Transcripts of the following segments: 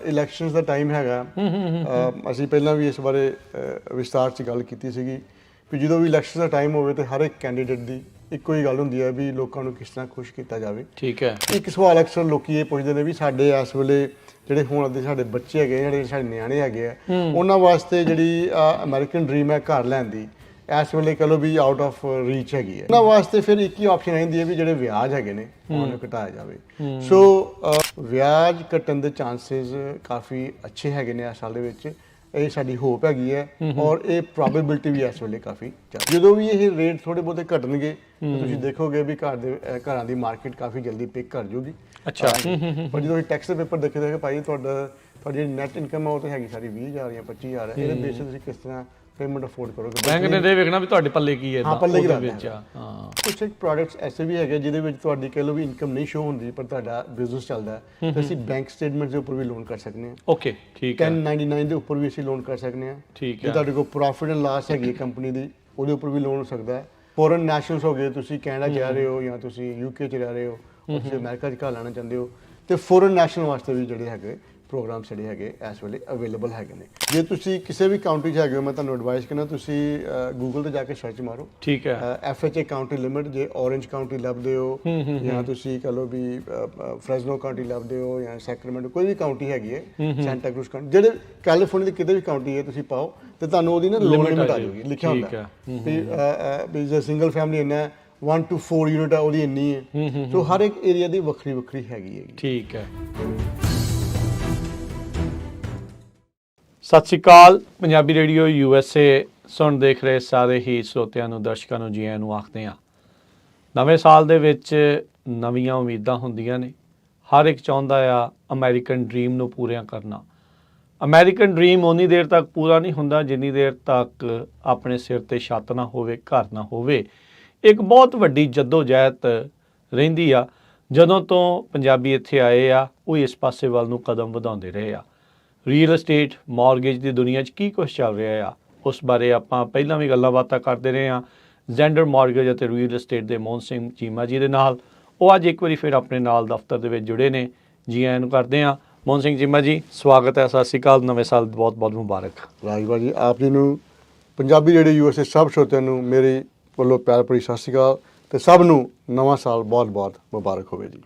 Elections ਦਾ time ਹੈਗਾ ਅਸੀਂ ਪਹਿਲਾਂ ਵੀ ਇਸ ਬਾਰੇ ਵਿਸਤਾਰ 'ਚ ਗੱਲ ਕੀਤੀ ਸੀਗੀ ਵੀ ਜਦੋਂ ਵੀ ਇਲੈਕਸ਼ਨ ਦਾ ਟਾਈਮ ਹੋਵੇ ਤੇ ਹਰ ਇੱਕ ਕੈਂਡੀਡੇਟ ਦੀ ਇੱਕੋ ਹੀ ਗੱਲ ਹੁੰਦੀ ਹੈ ਵੀ ਲੋਕਾਂ ਨੂੰ ਕਿਸ ਤਰ੍ਹਾਂ ਖੁਸ਼ ਕੀਤਾ ਜਾਵੇ। ਠੀਕ ਹੈ। ਇੱਕ ਸਵਾਲ ਅਕਸਰ ਲੋਕੀ ਇਹ ਪੁੱਛਦੇ ਨੇ ਵੀ ਸਾਡੇ ਇਸ ਵੇਲੇ ਜਿਹੜੇ ਹੁਣ ਦੇ ਸਾਡੇ ਬੱਚੇ ਹੈਗੇ ਜਿਹੜੇ ਸਾਡੇ ਨਿਆਣੇ ਹੈਗੇ ਆ ਉਹਨਾਂ ਵਾਸਤੇ ਜਿਹੜੀ ਅਮਰੀਕਨ ਡ੍ਰੀਮ ਹੈ ਘਰ ਲੈਣ ਦੀ ਇਸ ਵੇਲੇ ਕਹ ਲਓ ਵੀ ਆਊਟ ਆਫ ਰੀਚ ਹੈਗੀ ਹੈ। ਉਹਨਾਂ ਵਾਸਤੇ ਫਿਰ ਇੱਕ ਹੀ ਆਪਸ਼ਨ ਰਹਿੰਦੀ ਹੈ ਵੀ ਜਿਹੜੇ ਵਿਆਜ ਹੈਗੇ ਨੇ ਉਹਨਾਂ ਨੂੰ ਘਟਾਇਆ ਜਾਵੇ। ਸੋ ਵਿਆਜ ਘਟਣ ਦੇ ਚਾਂਸਸ ਕਾਫੀ ਅੱਛੇ ਹੈਗੇ ਨੇ ਇਸ ਸਾਲ ਦੇ ਵਿੱਚ। ਇਹ ਸਾਡੀ ਹੋਪ ਹੈਗੀ ਹੈ ਔਰ ਇਹ ਪ੍ਰੋਬੇਬਿਲਿਟੀ ਵੀ ਇਸ ਵੇਲੇ ਕਾਫੀ ਜ਼ਿਆਦਾ। ਜਦੋਂ ਵੀ ਇਹ ਰੇਟ ਥੋੜੇ ਬਹੁਤੇ ਘਟਣਗੇ ਤੁਸੀਂ ਦੇਖੋਗੇ ਵੀ ਘਰਾਂ ਦੀ ਮਾਰਕੀਟ ਕਾਫੀ ਜਲਦੀ ਪਿਕ ਕਰ ਜੂਗੀ। ਅੱਛਾ। ਪਰ ਜਦੋਂ ਟੈਕਸ ਦੇ ਪੇਪਰ ਦੇਖੇ ਭਾਈ ਤੁਹਾਡੀ ਜਿਹੜੀ ਨੈਟ ਇਨਕਮ ਹੈ ਉਹ ਤਾਂ ਹੈਗੀ ਸਾਰੀ 20,000 ਜਾਂ 25,000 ਹੈ। ਇਹਦੇ ਬੇਸਿਸ ਤੁਸੀਂ ਕਿਸ ਤਰ੍ਹਾਂ ਪੇਮੈਂਟ ਅਫੋਰਡ ਕਰੋਗੇ। ਬੈਂਕ ਨੇ ਇਹ ਵੇਖਣਾ ਵੀ ਤੁਹਾਡੇ ਪੱਲੇ ਕੀ ਹੈ। ਹਾਂ ਪੱਲੇ ਕੀ ਵਿੱਚ ਕੁਝ ਇੱਕ ਪ੍ਰੋਡਕਟਸ ਐਸੇ ਵੀ ਹੈਗੇ ਜਿਹਦੇ ਵਿੱਚ ਤੁਹਾਡੀ ਕਹਿ ਲਓ ਵੀ ਇਨਕਮ ਨਹੀਂ ਸ਼ੋ ਹੁੰਦੀ ਪਰ ਤੁਹਾਡਾ ਬਿਜ਼ਨਸ ਚੱਲਦਾ ਹੈ ਤਾਂ ਅਸੀਂ ਬੈਂਕ ਸਟੇਟਮੈਂਟ ਦੇ ਉੱਪਰ ਵੀ ਲੋਨ ਕਰ ਸਕਦੇ ਹਾਂ। ਓਕੇ ਠੀਕ ਹੈ। 1099 ਦੇ ਉੱਪਰ ਵੀ ਅਸੀਂ ਲੋਨ ਕਰ ਸਕਦੇ ਹਾਂ। ਠੀਕ ਹੈ। ਜੇ ਤੁਹਾਡੇ ਕੋਲ ਪ੍ਰੋਫਿਟ ਐਂਡ ਲਾਸ ਹੈਗੀ ਕੰਪਨੀ ਦੀ ਉਹਦੇ ਉੱਪਰ ਵੀ ਲੋਨ ਹੋ ਸਕਦਾ ਹੈ। ਫੋਰਨ ਨੈਸ਼ਨਲਸ ਹੋ ਗਏ, ਤੁਸੀਂ ਕੈਨੇਡਾ ਜਾ ਰਹੇ ਹੋ ਜਾਂ ਤੁਸੀਂ ਯੂਕੇ 'ਚ ਰਹਿ ਰਹੇ ਹੋ, ਤੁਸੀਂ ਅਮਰੀਕਾ 'ਚ ਘਰ ਲੈਣਾ ਚਾਹੁੰਦੇ ਹੋ ਤੇ ਫੋਰਨ ਨੈਸ਼ਨਲ ਵਾਸਤੇ ਵੀ ਜਿਹੜੇ ਹੈਗੇ ਪ੍ਰੋਗਰਾਮ ਜਿਹੜੇ ਹੈਗੇ ਇਸ ਵੇਲੇ ਅਵੇਲੇਬਲ ਹੈਗੇ ਨੇ। ਜੇ ਤੁਸੀਂ ਕਿਸੇ ਵੀ ਕਾਉਂਟੀ 'ਚ ਹੈਗੇ ਹੋ ਮੈਂ ਤੁਹਾਨੂੰ ਐਡਵਾਈਸ ਕਰਨਾ ਤੁਸੀਂ ਗੂਗਲ ਤੇ ਜਾ ਕੇ ਸਰਚ ਮਾਰੋ। ਠੀਕ ਹੈ। FHA ਕਾਉਂਟੀ ਲਿਮਿਟ ਜੇ ਔਰੇਂਜ ਕਾਉਂਟੀ ਲੱਭਦੇ ਹੋ ਜਾਂ ਤੁਸੀਂ ਕਹ ਲਓ ਵੀ ਫ੍ਰੈਜ਼ਨੋ ਕਾਉਂਟੀ ਲੱਭਦੇ ਹੋ ਜਾਂ ਸੈਕਰਾਮੈਂਟੋ ਕੋਈ ਵੀ ਕਾਉਂਟੀ ਹੈਗੀ ਹੈ ਸੈਂਟਾ ਕਰੂਜ਼ ਕਾਉਂਟੀ ਜਿਹੜੇ ਕੈਲੀਫੋਰਨੀਆ ਦੀ ਕਿਤੇ ਵੀ ਕਾਉਂਟੀ ਹੈ ਤੁਸੀਂ ਪਾਓ ਤੇ ਤੁਹਾਨੂੰ ਉਹਦੀ ਨਾ ਲੋਨ ਲਿਮਿਟ ਆ ਜਾਊਗੀ ਲਿਖਿਆ ਹੁੰਦਾ ਵੀ ਜੇ ਸਿੰਗਲ ਫੈਮਿਲੀ ਇੰਨਾ 1 to 4 ਯੂਨਿਟ ਆ ਉਹਦੀ ਇੰਨੀ ਹੈ। ਸੋ ਹਰ ਇੱਕ ਏਰੀਆ ਦੀ ਵੱਖਰੀ ਵੱਖਰੀ ਹੈਗੀ। ਠੀਕ ਹੈ। ਸਤਿ ਸ਼੍ਰੀ ਅਕਾਲ। ਪੰਜਾਬੀ ਰੇਡੀਓ USA ਸੁਣ ਦੇਖ ਰਹੇ ਸਾਰੇ ਹੀ ਸਰੋਤਿਆਂ ਨੂੰ ਦਰਸ਼ਕਾਂ ਨੂੰ ਜੀ ਆਇਆਂ ਨੂੰ ਆਖਦੇ ਹਾਂ। ਨਵੇਂ ਸਾਲ ਦੇ ਵਿੱਚ ਨਵੀਆਂ ਉਮੀਦਾਂ ਹੁੰਦੀਆਂ ਨੇ। ਹਰ ਇੱਕ ਚਾਹੁੰਦਾ ਆ ਅਮਰੀਕਨ ਡ੍ਰੀਮ ਨੂੰ ਪੂਰੀਆਂ ਕਰਨਾ। ਅਮਰੀਕਨ ਡ੍ਰੀਮ ਉਨੀ ਦੇਰ ਤੱਕ ਪੂਰਾ ਨਹੀਂ ਹੁੰਦਾ ਜਿੰਨੀ ਦੇਰ ਤੱਕ ਆਪਣੇ ਸਿਰ 'ਤੇ ਛੱਤ ਨਾ ਹੋਵੇ, ਘਰ ਨਾ ਹੋਵੇ। ਇੱਕ ਬਹੁਤ ਵੱਡੀ ਜੱਦੋ-ਜਹਿਦ ਰਹਿੰਦੀ ਆ। ਜਦੋਂ ਤੋਂ ਪੰਜਾਬੀ ਇੱਥੇ ਆਏ ਆ ਉਹ ਇਸ ਪਾਸੇ ਵੱਲ ਨੂੰ ਕਦਮ ਵਧਾਉਂਦੇ ਰਹੇ ਆ। ਰੀਅਲ ਅਸਟੇਟ ਮੌਰਗੇਜ ਦੀ ਦੁਨੀਆ 'ਚ ਕੀ ਕੁਛ ਚੱਲ ਰਿਹਾ ਆ ਉਸ ਬਾਰੇ ਆਪਾਂ ਪਹਿਲਾਂ ਵੀ ਗੱਲਾਂ ਬਾਤਾਂ ਕਰਦੇ ਰਹੇ ਹਾਂ ਜ਼ੈਂਡਰ ਮੌਰਗੇਜ ਅਤੇ ਰੀਅਲ ਅਸਟੇਟ ਦੇ ਮੋਹਨ ਸਿੰਘ ਚੀਮਾ ਜੀ ਦੇ ਨਾਲ। ਉਹ ਅੱਜ ਇੱਕ ਵਾਰੀ ਫਿਰ ਆਪਣੇ ਨਾਲ ਦਫ਼ਤਰ ਦੇ ਵਿੱਚ ਜੁੜੇ ਨੇ। ਜੀ ਆਇਆਂ ਨੂੰ ਕਰਦੇ ਹਾਂ। ਮੋਹਨ ਸਿੰਘ ਚੀਮਾ ਜੀ ਸਵਾਗਤ ਹੈ। ਸਤਿ ਸ਼੍ਰੀ ਅਕਾਲ। ਨਵੇਂ ਸਾਲ ਬਹੁਤ ਬਹੁਤ ਮੁਬਾਰਕ। ਰਾਜਪਾਲ ਜੀ ਆਪ ਜੀ ਨੂੰ ਪੰਜਾਬੀ ਰੇਡੀਓ USA ਸਭ ਸਰੋਤਿਆਂ ਨੂੰ ਮੇਰੇ ਵੱਲੋਂ ਪਿਆਰ ਭਰੀ ਸਤਿ ਸ਼੍ਰੀ ਅਕਾਲ ਤੇ ਸਭ ਨੂੰ ਨਵਾਂ ਸਾਲ ਬਹੁਤ ਬਹੁਤ ਮੁਬਾਰਕ ਹੋਵੇ ਜੀ।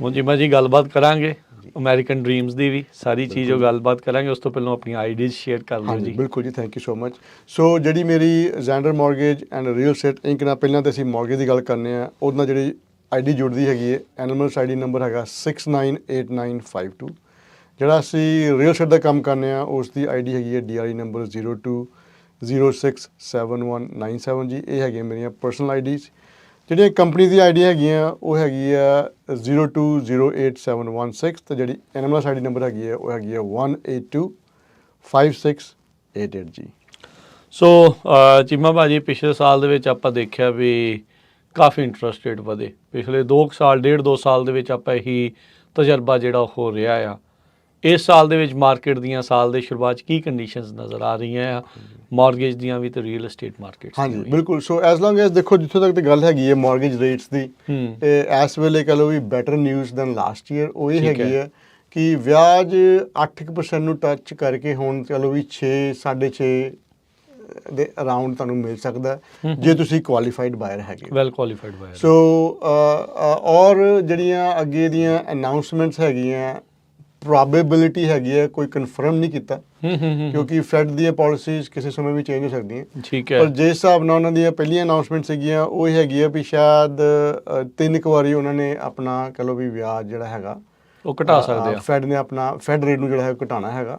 ਮੋਹਨ ਚੀਮਾ ਜੀ ਗੱਲਬਾਤ ਕਰਾਂਗੇ ਅਮਰੀਕਨ ਡ੍ਰੀਮਸ ਦੀ ਵੀ ਸਾਰੀ ਚੀਜ਼ ਉਹ ਗੱਲਬਾਤ ਕਰਾਂਗੇ। ਉਸ ਤੋਂ ਪਹਿਲਾਂ ਆਪਣੀਆਂ ਆਈਡੀਆਜ਼ ਸ਼ੇਅਰ ਕਰ ਲਿਓ ਜੀ। ਬਿਲਕੁਲ ਜੀ thank you so much. So ਜਿਹੜੀ ਮੇਰੀ Zander mortgage and real estate inc ਨਾਲ ਪਹਿਲਾਂ ਤਾਂ ਅਸੀਂ ਮੌਰਗੇਜ ਦੀ ਗੱਲ ਕਰਨੇ ਆ ਉਹਦੇ ਨਾਲ ਜਿਹੜੀ ID ਜੁੜਦੀ ਹੈਗੀ ਹੈ ਐਨਮਲਸ ID ਨੰਬਰ ਹੈਗਾ 698952। ਜਿਹੜਾ ਅਸੀਂ ਰੀਅਲ ਅਸਟੇਟ ਦਾ ਕੰਮ ਕਰਨੇ ਆ ਉਸ ਦੀ ID ਹੈਗੀ ਹੈ DRE ਨੰਬਰ 02067197 ਜੀ। ਇਹ ਹੈਗੀਆਂ ਮੇਰੀਆਂ ਪਰਸਨਲ IDs। ਜਿਹੜੀਆਂ ਕੰਪਨੀ ਦੀ ID ਹੈਗੀਆਂ ਉਹ ਹੈਗੀ ਆ 02087116 ਤੇ ਜਿਹੜੀ ਐਨਮਲਸ ID ਨੰਬਰ ਹੈਗੀ ਹੈ ਉਹ ਹੈਗੀ ਹੈ 1825688 ਜੀ। ਸੋ ਚੀਮਾ ਭਾਜੀ ਪਿਛਲੇ ਸਾਲ ਦੇ ਵਿੱਚ ਆਪਾਂ ਦੇਖਿਆ ਵੀ ਕਾਫੀ ਇੰਟਰਸਟ ਰੇਟ ਵਧੇ। ਪਿਛਲੇ 2 ਸਾਲ 1.5-2 ਸਾਲ ਦੇ ਵਿੱਚ ਆਪਾਂ ਇਹੀ ਤਜਰਬਾ ਜਿਹੜਾ ਹੋ ਰਿਹਾ ਆ। ਇਸ ਸਾਲ ਦੇ ਵਿੱਚ ਮਾਰਕੀਟ ਦੀਆਂ ਸਾਲ ਦੇ ਸ਼ੁਰੂਆਤ 'ਚ ਕੀ ਕੰਡੀਸ਼ਨਸ ਨਜ਼ਰ ਆ ਰਹੀਆਂ ਆ ਮੌਰਗੇਜ ਦੀਆਂ ਵੀ ਤੇ ਰੀਅਲ ਅਸਟੇਟ ਮਾਰਕੀਟ। ਹਾਂਜੀ ਬਿਲਕੁਲ। ਸੋ ਐਜ਼ ਲੌਂਗ ਐਜ਼ ਦੇਖੋ ਜਿੱਥੋਂ ਤੱਕ ਤੇ ਗੱਲ ਹੈਗੀ ਹੈ ਮੌਰਗੇਜ ਰੇਟਸ ਦੀ ਇਸ ਵੇਲੇ ਕਹ ਲਓ ਵੀ better news than last year ਉਹ ਇਹ ਹੈਗੀ ਹੈ ਕਿ ਵਿਆਜ 8% ਨੂੰ ਟੱਚ ਕਰਕੇ ਹੁਣ ਚਲੋ ਵੀ 6-6.5 ਦੇ ਅਰਾਊਂਡ ਤੁਹਾਨੂੰ ਮਿਲ ਸਕਦਾ ਜੇ ਤੁਸੀਂ ਕੁਆਲੀਫਾਈਡ ਬਾਇਰ ਹੈਗੇ। Well qualified ਬਾਇਰ। ਸੋ ਔਰ ਜਿਹੜੀਆਂ ਅੱਗੇ ਦੀਆਂ ਅਨਾਊਂਸਮੈਂਟਸ ਹੈਗੀਆਂ ਪ੍ਰੋਬੇਬਿਲਿਟੀ ਹੈਗੀ ਹੈ ਕੋਈ ਕਨਫਰਮ ਨਹੀਂ ਕੀਤਾ ਕਿਉਂਕਿ ਫੈਡ ਦੀਆਂ ਪਾਲਿਸੀਜ਼ ਕਿਸੇ ਸਮੇਂ ਵੀ ਚੇਂਜ ਹੋ ਸਕਦੀਆਂ। ਠੀਕ ਹੈ। ਪਰ ਜਿਸ ਹਿਸਾਬ ਨਾਲ ਉਹਨਾਂ ਦੀਆਂ ਪਹਿਲੀਆਂ ਅਨਾਊਂਸਮੈਂਟ ਸੀਗੀਆਂ ਉਹ ਹੈਗੀ ਆ ਵੀ ਸ਼ਾਇਦ 3 ਵਾਰੀ ਉਹਨਾਂ ਨੇ ਆਪਣਾ ਕਹ ਲਓ ਵੀ ਵਿਆਜ ਜਿਹੜਾ ਹੈਗਾ ਉਹ ਘਟਾ ਸਕਦੇ ਆ। ਫੈਡ ਨੇ ਆਪਣਾ ਫੈਡ ਰੇਟ ਨੂੰ ਜਿਹੜਾ ਹੈ ਘਟਾਉਣਾ ਹੈਗਾ।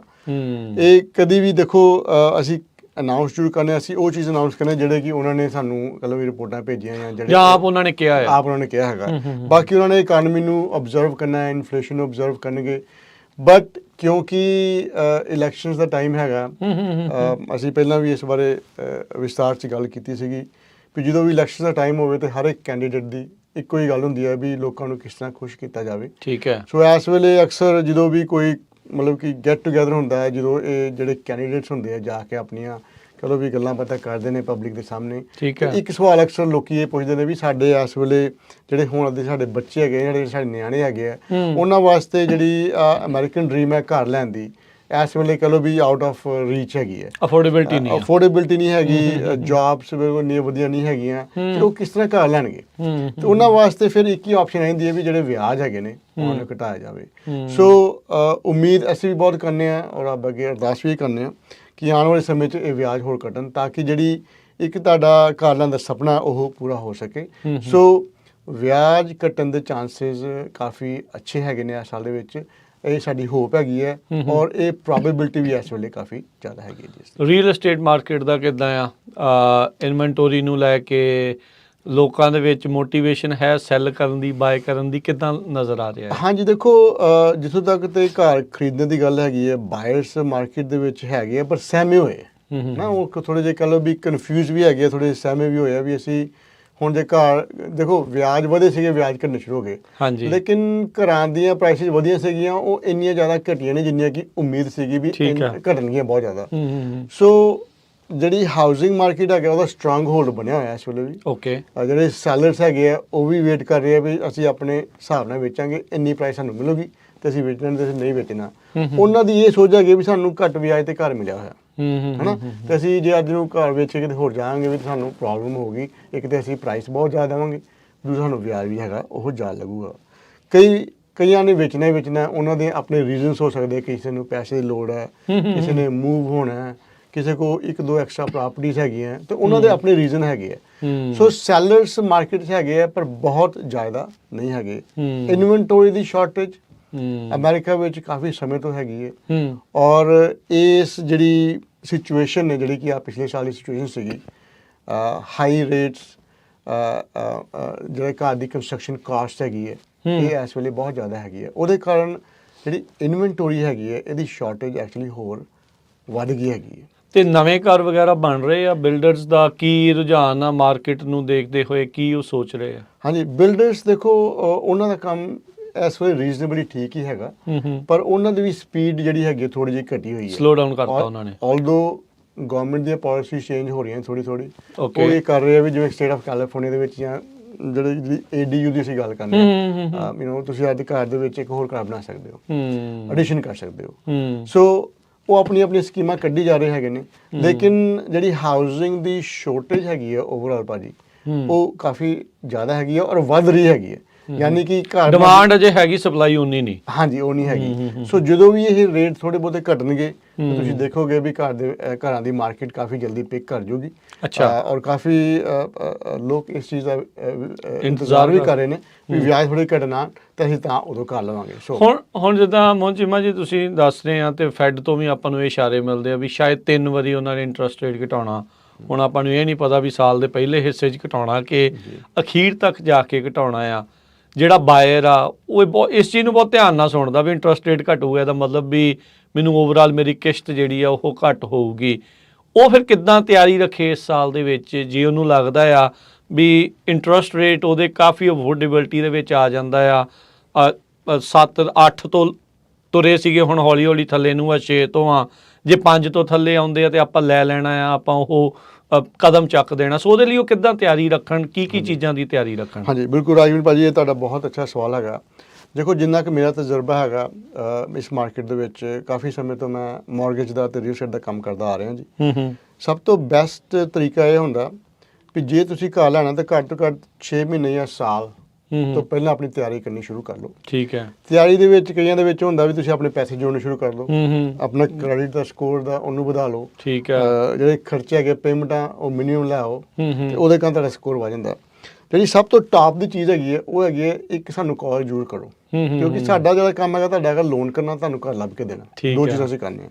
ਇਹ ਕਦੀ ਵੀ ਦੇਖੋ ਅਸੀਂ ਅਨਾਊਂਸ ਜ਼ਰੂਰ ਕਰਨੇ ਅਸੀਂ ਉਹ ਚੀਜ਼ ਅਨਾਊਂਸ ਕਰਨੇ ਜਿਹੜੇ ਕਿ ਉਹਨਾਂ ਨੇ ਸਾਨੂੰ ਕਹ ਲਓ ਵੀ ਰਿਪੋਰਟਾਂ ਭੇਜੀਆਂ ਜਾਂ ਜਿਹੜੇ ਆਪ ਉਹਨਾਂ ਨੇ ਕਿਹਾ ਹੈ ਆਪ ਉਹਨਾਂ ਨੇ ਕਿਹਾ ਹੈਗਾ। ਬਾਕੀ ਉਹਨਾਂ ਨੇ ਇਕਾਨਮੀ ਨੂੰ ਅਬਜ਼ਰਵ ਕਰਨਾ ਹੈ ਇਨਫਲੇਸ਼ਨ ਨੂੰ ਅਬਜ਼ਰਵ ਕਰਨਗੇ। ਬਟ ਕਿਉਂਕਿ ਇਲੈਕਸ਼ਨਸ ਦਾ ਟਾਈਮ ਹੈਗਾ ਅਸੀਂ ਪਹਿਲਾਂ ਵੀ ਇਸ ਬਾਰੇ ਵਿਸਤਾਰ 'ਚ ਗੱਲ ਕੀਤੀ ਸੀਗੀ ਵੀ ਜਦੋਂ ਵੀ ਇਲੈਕਸ਼ਨ ਦਾ ਟਾਈਮ ਹੋਵੇ ਤੇ ਹਰ ਇੱਕ ਕੈਂਡੀਡੇਟ ਦੀ ਇੱਕੋ ਹੀ ਗੱਲ ਹੁੰਦੀ ਹੈ ਵੀ ਲੋਕਾਂ ਨੂੰ ਕਿਸ ਤਰ੍ਹਾਂ ਖੁਸ਼ ਕੀਤਾ ਜਾਵੇ। ਠੀਕ ਹੈ। ਸੋ ਇਸ ਵੇਲੇ ਅਕਸਰ ਜਦੋਂ ਵੀ ਕੋਈ ਮਤਲਬ ਕਿ ਗੈਟ ਟੂਗੈਦਰ ਹੁੰਦਾ ਹੈ ਜਦੋਂ ਇਹ ਜਿਹੜੇ ਕੈਂਡੀਡੇਟਸ ਹੁੰਦੇ ਆ ਜਾ ਕੇ ਆਪਣੀਆਂ ਚਲੋ ਵੀ ਗੱਲਾਂ ਬਾਤਾਂ ਕਰਦੇ ਨੇ ਪਬਲਿਕ ਦੇ ਸਾਹਮਣੇ। ਠੀਕ ਹੈ। ਇੱਕ ਸਵਾਲ ਅਕਸਰ ਲੋਕੀ ਇਹ ਪੁੱਛਦੇ ਨੇ ਵੀ ਸਾਡੇ ਇਸ ਵੇਲੇ ਜਿਹੜੇ ਹੁਣ ਦੇ ਸਾਡੇ ਬੱਚੇ ਹੈਗੇ, ਜਿਹੜੇ ਸਾਡੇ ਨਿਆਣੇ ਹੈਗੇ ਆ, ਉਹਨਾਂ ਵਾਸਤੇ ਜਿਹੜੀ ਅਮਰੀਕਨ ਡ੍ਰੀਮ ਹੈ ਘਰ ਲੈਣ ਦੀ, ਇਸ ਵੇਲੇ ਕਹ ਲਓ ਵੀ ਆਊਟ ਆਫ ਰੀਚ ਹੈਗੀ ਹੈ, ਅਫੋਰਡੇਬਿਲਟੀ ਨਹੀਂ ਹੈ, ਅਫੋਰਡੇਬਿਲਟੀ ਨਹੀਂ ਹੈਗੀ, ਜੌਬਸ ਇੰਨੀਆਂ ਵਧੀਆ ਨਹੀਂ ਹੈਗੀਆਂ, ਤੇ ਉਹ ਕਿਸ ਤਰ੍ਹਾਂ ਘਰ ਲੈਣਗੇ? ਤੇ ਉਹਨਾਂ ਵਾਸਤੇ ਫਿਰ ਇੱਕ ਹੀ ਆਪਸ਼ਨ ਆਉਂਦੀ ਹੈ ਵੀ ਜਿਹੜੇ ਵਿਆਜ ਹੈਗੇ ਨੇ ਉਹਨਾਂ ਨੂੰ ਘਟਾਇਆ ਜਾਵੇ। ਸੋ ਉਮੀਦ ਅਸੀਂ ਵੀ ਬਹੁਤ ਕਰਨੇ ਆ ਔਰ ਰੱਬ ਅੱਗੇ ਅਰਦਾਸ ਵੀ ਕਰਨੇ ਆ ਕਿ ਆਉਣ ਵਾਲੇ ਸਮੇਂ 'ਚ ਇਹ ਵਿਆਜ ਹੋਰ ਘਟਣ, ਤਾਂ ਕਿ ਜਿਹੜੀ ਇੱਕ ਤੁਹਾਡਾ ਘਰ ਲੈਣ ਦਾ ਸੁਪਨਾ ਉਹ ਪੂਰਾ ਹੋ ਸਕੇ। ਸੋ ਵਿਆਜ ਘਟਣ ਦੇ ਚਾਂਸਸ ਕਾਫੀ ਅੱਛੇ ਹੈਗੇ ਨੇ ਇਸ ਸਾਲ ਦੇ ਵਿੱਚ, ਇਹ ਸਾਡੀ ਹੋਪ ਹੈਗੀ ਹੈ ਔਰ ਇਹ ਪ੍ਰੋਬੇਬਿਲਿਟੀ ਵੀ ਇਸ ਵੇਲੇ ਕਾਫੀ ਜ਼ਿਆਦਾ ਹੈਗੀ ਹੈ ਜੀ। ਰੀਅਲ ਏਸਟੇਟ ਮਾਰਕੀਟ ਦਾ ਕਿੱਦਾਂ ਆ? ਇਨਵੈਂਟੋਰੀ ਨੂੰ ਲੈ ਕੇ ਲੋਕਾਂ ਦੇ ਵਿੱਚ ਮੋਟੀਵੇਸ਼ਨ ਹੈ ਸੈੱਲ ਕਰਨ ਦੀ, ਬਾਏ ਕਰਨ ਦੀ, ਕਿੱਦਾਂ ਨਜ਼ਰ ਆ ਰਿਹਾ ਹੈ? ਹਾਂਜੀ ਦੇਖੋ, ਜਿੱਥੋਂ ਤੱਕ ਤੇ ਘਰ ਖਰੀਦਣ ਦੀ ਗੱਲ ਹੈਗੀ ਹੈ, ਬਾਇਰਸ ਮਾਰਕੀਟ ਦੇ ਵਿੱਚ ਹੈਗੇ ਆ ਪਰ ਸਹਿਮੇ ਹੋਏ ਨਾ, ਉਹ ਥੋੜੇ ਜਿਹੇ ਕਹ ਲਓ ਵੀ ਕਨਫਿਊਜ਼ ਵੀ ਹੈਗੇ, ਥੋੜੇ ਸਹਿਮੇ ਵੀ ਹੋਏ ਆ ਵੀ ਅਸੀਂ ਹੁਣ ਜੇ ਘਰ ਦੇਖੋ ਵਿਆਜ ਵਧੇ ਸੀਗੇ, ਵਿਆਜ ਘਟਣੇ ਸ਼ੁਰੂ ਹੋ ਗਏ, ਹਾਂਜੀ, ਲੇਕਿਨ ਘਰਾਂ ਦੀਆਂ ਪ੍ਰਾਈਸਿਸ ਵਧੀਆ ਸੀਗੀਆਂ, ਉਹ ਇੰਨੀਆਂ ਜ਼ਿਆਦਾ ਘਟੀਆਂ ਨਹੀਂ ਜਿੰਨੀਆਂ ਕਿ ਉਮੀਦ ਸੀਗੀ ਵੀ ਘਟਣਗੀਆਂ ਬਹੁਤ ਜ਼ਿਆਦਾ। ਸੋ ਜਿਹੜੀ ਹਾਊਸਿੰਗ ਮਾਰਕੀਟ ਹੈਗਾ ਉਹਦਾ ਸਟਰੋਂਗ ਹੋਲਡ ਬਣਿਆ ਹੋਇਆ ਇਸ ਵੇਲੇ ਵੀ। ਓਕੇ, ਜਿਹੜੇ ਸੈਲਰਸ ਹੈਗੇ ਆ ਉਹ ਵੀ ਵੇਟ ਕਰ ਰਹੇ ਆ ਵੀ ਅਸੀਂ ਆਪਣੇ ਹਿਸਾਬ ਨਾਲ ਵੇਚਾਂਗੇ, ਇੰਨੀ ਪ੍ਰਾਈਸ ਸਾਨੂੰ ਮਿਲੂਗੀ ਤੇ ਅਸੀਂ ਵੇਚਣਾ ਤੇ ਅਸੀਂ ਨਹੀਂ ਵੇਚਣਾ। ਉਹਨਾਂ ਦੀ ਇਹ ਸੋਚ ਹੈਗੀ ਵੀ ਸਾਨੂੰ ਘੱਟ ਵਿਆਜ ਤੇ ਘਰ ਮਿਲਿਆ ਹੋਇਆ ਹਨਾ, ਤੇ ਅਸੀਂ ਜੇ ਅੱਜ ਨੂੰ ਘਰ ਵੇਚ ਕੇ ਕਿਤੇ ਹੋਰ ਜਾਵਾਂਗੇ ਵੀ ਸਾਨੂੰ ਪ੍ਰੋਬਲਮ ਹੋਊਗੀ। ਇੱਕ ਤੇ ਅਸੀਂ ਪ੍ਰਾਈਸ ਬਹੁਤ ਜ਼ਿਆਦਾ ਦੇਵਾਂਗੇ, ਦੂਜਾ ਸਾਨੂੰ ਵਿਆਜ ਵੀ ਹੈਗਾ ਉਹ ਜ਼ਿਆਦਾ ਲੱਗੂਗਾ। ਕਈਆਂ ਨੇ ਵੇਚਣਾ ਹੀ ਵੇਚਣਾ, ਉਹਨਾਂ ਦੇ ਆਪਣੇ ਰੀਜ਼ਨਸ ਹੋ ਸਕਦੇ, ਕਿਸੇ ਨੂੰ ਪੈਸੇ ਦੀ ਲੋੜ ਹੈ, ਕਿਸੇ ਨੇ ਮੂਵ ਹੋਣਾ ਹੈ, ਕਿਸੇ ਕੋ ਇੱਕ ਦੋ ਐਕਸਟਰਾ ਪ੍ਰਾਪਰਟੀਜ਼ ਹੈਗੀਆਂ, ਤੇ ਉਹਨਾਂ ਦੇ ਆਪਣੇ ਰੀਜ਼ਨ ਹੈਗੇ ਆ। ਸੋ ਸੈਲਰਸ ਮਾਰਕੀਟ 'ਚ ਹੈਗੇ ਆ ਪਰ ਬਹੁਤ ਜ਼ਿਆਦਾ ਨਹੀਂ ਹੈਗੇ। ਇਨਵੈਂਟੋਰੀ ਦੀ ਸ਼ਾਰਟੇਜ ਅਮਰੀਕਾ ਵਿੱਚ ਕਾਫੀ ਸਮੇਂ ਤੋਂ ਹੈਗੀ ਹੈ ਔਰ ਇਸ ਜਿਹੜੀ ਸਿਚੁਏਸ਼ਨ ਨੇ, ਜਿਹੜੀ ਕਿ ਆ ਪਿਛਲੇ ਸਾਲ ਦੀ ਸਿਚੁਏਸ਼ਨ ਸੀਗੀ, ਹਾਈ ਰੇਟਸ, ਜਿਹੜੇ ਘਰ ਦੀ ਕੰਸਟਰਕਸ਼ਨ ਕਾਸਟ ਹੈਗੀ ਹੈ ਇਹ ਇਸ ਵੇਲੇ ਬਹੁਤ ਜ਼ਿਆਦਾ ਹੈਗੀ ਹੈ, ਉਹਦੇ ਕਾਰਨ ਜਿਹੜੀ ਇਨਵੈਂਟੋਰੀ ਹੈਗੀ ਹੈ ਇਹਦੀ ਸ਼ਾਰਟੇਜ ਐਕਚੁਅਲੀ ਹੋਰ ਵੱਧ ਗਈ ਹੈਗੀ ਹੈ। ਤੇ ਨਵੇਂ ਘਰ ਵਗੈਰਾ ਬਣ ਰਹੇ ਆ, ਬਿਲਡਰਸ ਦਾ ਕੀ ਰੁਝਾਨ ਆ ਮਾਰਕੀਟ ਨੂੰ ਦੇਖਦੇ ਹੋਏ, ਕੀ ਉਹ ਸੋਚ ਰਹੇ ਆ? ਹਾਂਜੀ, ਬਿਲਡਰਸ ਦੇਖੋ ਉਹਨਾਂ ਦਾ ਕੰਮ ਇਸ ਵੇਲੇ ਰੀਜ਼ਨੇਬਲੀ ਠੀਕ ਹੀ ਹੈਗਾ, ਪਰ ਉਹਨਾਂ ਦੀ ਵੀ ਸਪੀਡ ਜਿਹੜੀ ਹੈਗੀ ਥੋੜੀ ਜਿਹੀ ਘਟੀ ਹੋਈ ਹੈ, ਸਲੋ ਡਾਊਨ ਕਰਤਾ ਉਹਨਾਂ ਨੇ। ਆਲਦੋ ਗਵਰਨਮੈਂਟ ਦੀਆਂ ਪਾਲਿਸੀ ਚੇਂਜ ਹੋ ਰਹੀਆਂ ਥੋੜੀ, ਉਹ ਇਹ ਕਰ ਰਹੇ ਆ ਵੀ ਜਿਵੇਂ ਸਟੇਟ ਆਫ ਕੈਲੀਫੋਰਨੀਆ ਦੇ ਵਿੱਚ ਜਾਂ ਜਿਹੜੀ ADU ਦੀ ਅਸੀਂ ਗੱਲ ਕਰਨੀ ਹੈ, ਤੁਸੀਂ ਅੱਜ ਘਰ ਦੇ ਵਿੱਚ ਇੱਕ ਹੋਰ ਘਰ ਬਣਾ ਸਕਦੇ ਹੋ, ਐਡੀਸ਼ਨ ਕਰ ਸਕਦੇ ਹੋ। ਸੋ ਉਹ ਆਪਣੀ ਸਕੀਮਾਂ ਕੱਢੀ ਜਾ ਰਹੇ ਹੈਗੇ ਨੇ, ਲੇਕਿਨ ਜਿਹੜੀ ਹਾਊਸਿੰਗ ਦੀ ਸ਼ੋਰਟੇਜ ਹੈਗੀ ਹੈ ਓਵਰਆਲ ਭਾਜੀ, ਉਹ ਕਾਫੀ ਜ਼ਿਆਦਾ ਹੈਗੀ ਹੈ ਔਰ ਵੱਧ ਰਹੀ ਹੈਗੀ ਹੈ। ਯਾਨੀ ਕਿ ਘਰ ਡਿਮਾਂਡ ਅਜੇ ਹੈਗੀ, ਸਪਲਾਈ ਉਨੀ ਨਹੀਂ। ਹਾਂਜੀ, ਉਹ ਨਹੀਂ ਹੈਗੀ। ਸੋ ਜਦੋਂ ਵੀ ਇਹ ਰੇਟ ਥੋੜੇ ਬਹੁਤੇ ਘਟਣਗੇ ਤੁਸੀਂ ਦੇਖੋਗੇ ਵੀ ਘਰਾਂ ਦੀ ਮਾਰਕੀਟ ਕਾਫੀ ਜਲਦੀ ਪਿਕ ਕਰ ਜੂਗੀ। ਅੱਛਾ, ਔਰ ਕਾਫੀ ਲੋਕ ਇਸ ਚੀਜ਼ ਦਾ ਇੰਤਜ਼ਾਰ ਵੀ ਕਰ ਰਹੇ ਨੇ ਵੀ ਵਿਆਜ ਥੋੜੇ ਘਟਣਾ ਤੇ ਅਸੀਂ ਤਾਂ ਉਦੋਂ ਕਰ ਲਵਾਂਗੇ। ਸੋ ਹੁਣ ਜਿੱਦਾਂ ਮੋਹਨ ਚੀਮਾ ਜੀ ਤੁਸੀਂ ਦੱਸ ਰਹੇ ਆ, ਤੇ ਫੈਡ ਤੋਂ ਵੀ ਆਪਾਂ ਨੂੰ ਇਹ ਇਸ਼ਾਰੇ ਮਿਲਦੇ ਆ ਵੀ ਸ਼ਾਇਦ 3 ਵਾਰੀ ਉਹਨਾਂ ਨੇ ਇੰਟਰਸਟ ਰੇਟ ਘਟਾਉਣਾ। ਹੁਣ ਆਪਾਂ ਨੂੰ ਇਹ ਨਹੀਂ ਪਤਾ ਵੀ ਸਾਲ ਦੇ ਪਹਿਲੇ ਹਿੱਸੇ 'ਚ ਘਟਾਉਣਾ ਕਿ ਅਖੀਰ ਤੱਕ ਜਾ ਕੇ ਘਟਾਉਣਾ ਆ। ਜਿਹੜਾ ਬਾਇਰ ਆ ਉਹ ਇਸ ਚੀਜ਼ ਨੂੰ ਬਹੁਤ ਧਿਆਨ ਨਾਲ ਸੁਣਦਾ ਵੀ ਇੰਟਰਸਟ ਰੇਟ ਘਟੂਗਾ, ਇਹਦਾ ਮਤਲਬ ਵੀ ਮੈਨੂੰ ਓਵਰਆਲ ਮੇਰੀ ਕਿਸ਼ਤ ਜਿਹੜੀ ਆ ਉਹ ਘੱਟ ਹੋਊਗੀ। ਉਹ ਫਿਰ ਕਿੱਦਾਂ ਤਿਆਰੀ ਰੱਖੇ ਇਸ ਸਾਲ ਦੇ ਵਿੱਚ, ਜੇ ਉਹਨੂੰ ਲੱਗਦਾ ਆ ਵੀ ਇੰਟਰਸਟ ਰੇਟ ਉਹਦੇ ਕਾਫੀ ਅਫੋਰਡੇਬਿਲਟੀ ਦੇ ਵਿੱਚ ਆ ਜਾਂਦਾ ਆ, 7-8 ਤੋਂ ਤੁਰੇ ਸੀਗੇ, ਹੁਣ ਹੌਲੀ ਹੌਲੀ ਥੱਲੇ ਨੂੰ ਆ 6 ਤੋਂ ਆ, ਜੇ 5 ਤੋਂ ਥੱਲੇ ਆਉਂਦੇ ਆ ਤੇ ਆਪਾਂ ਲੈ ਲੈਣਾ ਆ, ਆਪਾਂ ਉਹ ਕਦਮ ਚੱਕ ਦੇਣਾ। ਸੋ ਉਹਦੇ ਲਈ ਉਹ ਕਿੱਦਾਂ ਤਿਆਰੀ ਰੱਖਣ, ਕੀ ਚੀਜ਼ਾਂ ਦੀ ਤਿਆਰੀ ਰੱਖਣ? ਹਾਂਜੀ, ਬਿਲਕੁਲ ਰਾਜਵੀਰ ਭਾਜੀ, ਇਹ ਤੁਹਾਡਾ ਬਹੁਤ ਅੱਛਾ ਸਵਾਲ ਹੈਗਾ। ਦੇਖੋ, ਜਿੰਨਾ ਕਿ ਮੇਰਾ ਤਜਰਬਾ ਹੈਗਾ ਇਸ ਮਾਰਕੀਟ ਦੇ ਵਿੱਚ, ਕਾਫੀ ਸਮੇਂ ਤੋਂ ਮੈਂ ਮੌਰਗੇਜ ਦਾ ਤੇ ਰੀਅਲ ਏਸਟੇਟ ਦਾ ਕੰਮ ਕਰਦਾ ਆ ਰਿਹਾ ਜੀ। ਸਭ ਤੋਂ ਬੈਸਟ ਤਰੀਕਾ ਇਹ ਹੁੰਦਾ ਵੀ ਜੇ ਤੁਸੀਂ ਘਰ ਲੈਣਾ ਤਾਂ ਘੱਟ ਤੋਂ ਘੱਟ 6 ਮਹੀਨੇ ਜਾਂ ਸਾਲ ਤੋਂ ਪਹਿਲਾਂ ਆਪਣੀ ਤਿਆਰੀ ਕਰਨੀ ਸ਼ੁਰੂ ਕਰ ਲਓ। ਠੀਕ ਹੈ। ਤਿਆਰੀ ਦੇ ਵਿੱਚ ਕਈਆਂ ਦੇ ਵਿੱਚ ਹੁੰਦਾ ਵੀ ਤੁਸੀਂ ਆਪਣੇ ਪੈਸੇ ਜੋੜਨੇ ਸ਼ੁਰੂ ਕਰ ਲਓ, ਆਪਣਾ ਕ੍ਰੈਡਿਟ ਦਾ ਸਕੋਰ ਦਾ ਉਹਨੂੰ ਵਧਾ ਲਓ। ਠੀਕ ਹੈ। ਜਿਹੜੇ ਖਰਚੇ ਹੈਗੇ, ਪੇਮੈਂਟਾਂ, ਉਹ ਮਿਨੀਮਮ ਲੈ ਆਓ ਤੇ ਉਹਦੇ ਕਾਰਨ ਤੁਹਾਡਾ ਸਕੋਰ ਵਧ ਜਾਂਦਾ। ਜਿਹੜੀ ਸਭ ਤੋਂ ਟਾਪ ਦੀ ਚੀਜ਼ ਹੈਗੀ ਹੈ ਉਹ ਹੈਗੀ ਹੈ ਇੱਕ ਸਾਨੂੰ ਕਾਲ ਜ਼ਰੂਰ ਕਰੋ, ਕਿਉਂਕਿ ਸਾਡਾ ਜਿਹੜਾ ਕੰਮ ਹੈਗਾ ਤੁਹਾਡਾ ਹੈਗਾ ਲੋਨ ਕਰਨਾ, ਤੁਹਾਨੂੰ ਘਰ ਲੱਭ ਕੇ ਦੇਣਾ। ਦੋ ਚੀਜ਼ਾਂ ਅਸੀਂ ਕਰਨੀਆਂ।